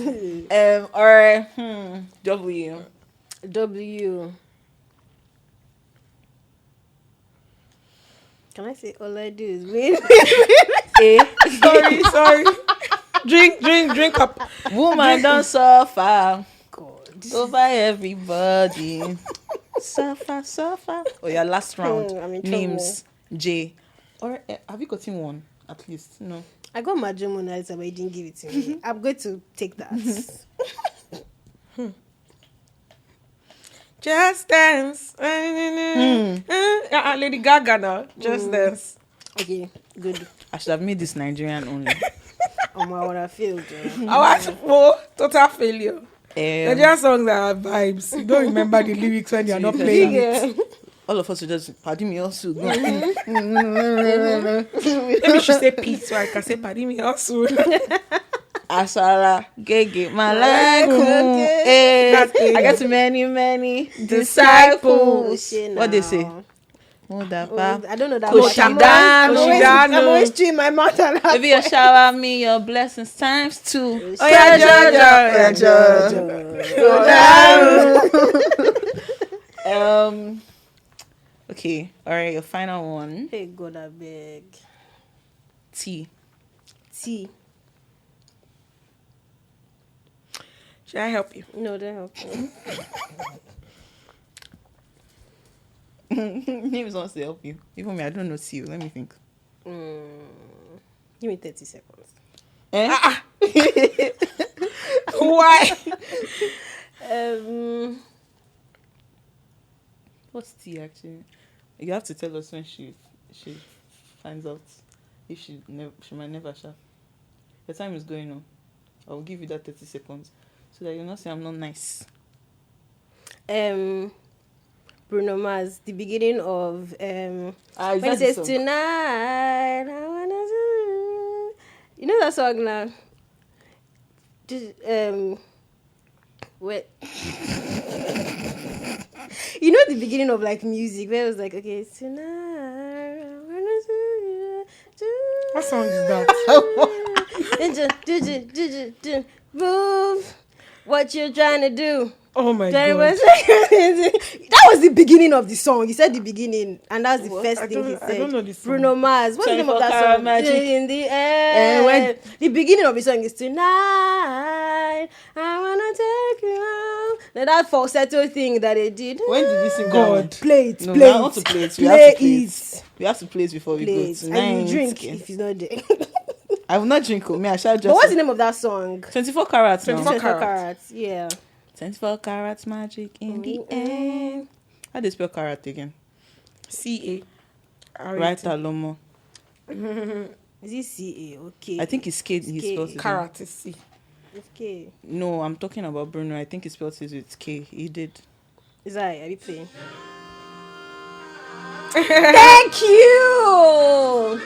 that. Or W. W. Can I say all I do is win? A. Sorry. Drink up. Woman don't suffer God. over everybody. Suffer. Oh yeah, last round. I'm in Names. J. Or have you gotten one at least? No. I got Majo Mona Lisa, but you didn't give it to me. I'm going to take that. Just dance. Lady Gaga now. Just dance. Okay, good. I should have made this Nigerian only. Oh my, what I feel. Total failure. Nigerian songs are vibes. You don't remember the lyrics when you are not playing it. Yeah. All of us should just pardon me also. Maybe you should say peace so I can say pardon me also. Asala, gege, malaikum. That's it. I got many disciples. Shit What they now. say? Mudapa. I don't know that. Koshidano. I'm always chewing my mouth and Maybe you shower me your blessings times 2. Oh yeah, Jojo. Okay, all right, your final one. Hey God, I beg. T. T. Should I help you? No, don't help me. Names wants to help you. Even me, I don't know T. Let me think. Give me 30 seconds. Why? What's T actually? You have to tell us when she finds out if she might never shall. The time is going on. I will give you that 30 seconds so that you'll not say I'm not nice. Bruno Mars, the beginning of Is when that it the says song? tonight, I wanna do. You know that song now? Wait. You know the beginning of like music where it was like, okay, tonight, I wanna do. What song is that? Move. What you're trying to do. Oh my That god. was the beginning of the song. He said the beginning, and that's the first thing he said. I don't know this song. Bruno Mars. What's the name of 24 that Karat song? Magic. In the air. The beginning of the song is tonight. I wanna take you out. Then that falsetto thing that they did. When did we sing that God. one? Play it. No, play I it. want to play it. Play We have to play it. it. We have to play it before we Play go it. tonight. And you drink if it's not there. I will not drink. Me, I shall just. But what's the name of that song? 24 carats now. 24 24 carats. carats. Yeah. 24 carats magic in the air. How do you spell carat again? C-A. Right, Alomo. Is it C-A? Okay. I think it's K. He K. spells it. Carrot is C. It's K. No, I'm talking about Bruno. I think he spells it with K. He did. Is that are you playing? Thank you.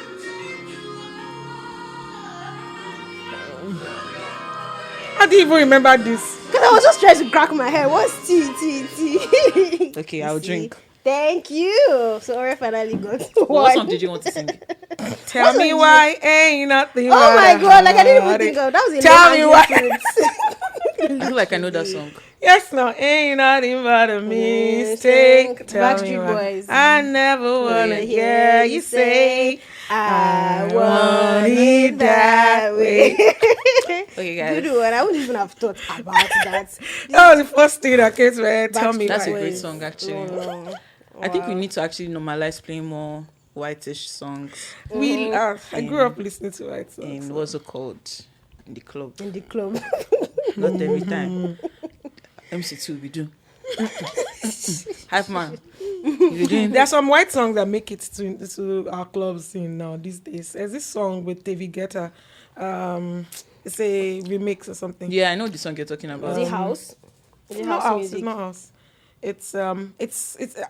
How do you even remember this? Because I was just trying to crack my head. What's T? Okay, I'll drink. Thank you. So Ore finally got What one. song did you want to sing? Tell me song why ain't nothing. Oh my but a god, like I didn't even heartache. think of that was a Tell Lil me Andy why. Fruits. I feel like I know that song. Yes, no, ain't nothing but a mistake. Tell me Backstreet why. Boys. I never wanna Yeah. hear you say I want it that way. Okay, guys. Good one. I wouldn't even have thought about that. That was the first thing that came to my head. Tell me That's a why. great song, actually. No. I think we need to actually normalize playing more whitish songs. I grew up listening to white songs. In what's it called? In the club. In the club. Not every time. MC2, we do. Hype man. You doing There are some white songs that make it to our club scene now these days. There's this song with David Guetta. It's a remix or something. Yeah, I know the song you're talking about. Is it house? Is it It's not house house. music? It's not house.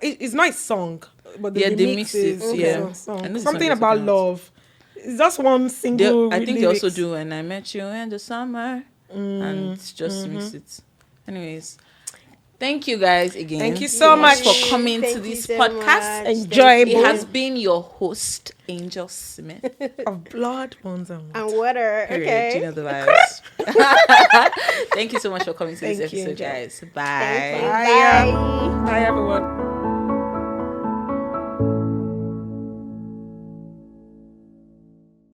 It's not a song, but the Yeah, they remix mix it, is yeah. a song. I know the song Something you're about talking about. love. It's just one single. I think they also lyrics. do When I Met You in the Summer. And just mix it. Anyways, thank you guys again. Thank you so much for coming Thank to you this so podcast. much. Enjoyable. It has been your host, Angel Smith. Of blood, bones, and water. And water. Period. Okay. Do you know the vibes? Thank you so much for coming to this Thank you, episode, Angel. guys. Bye. Thank you. Bye. Bye. Bye, everyone.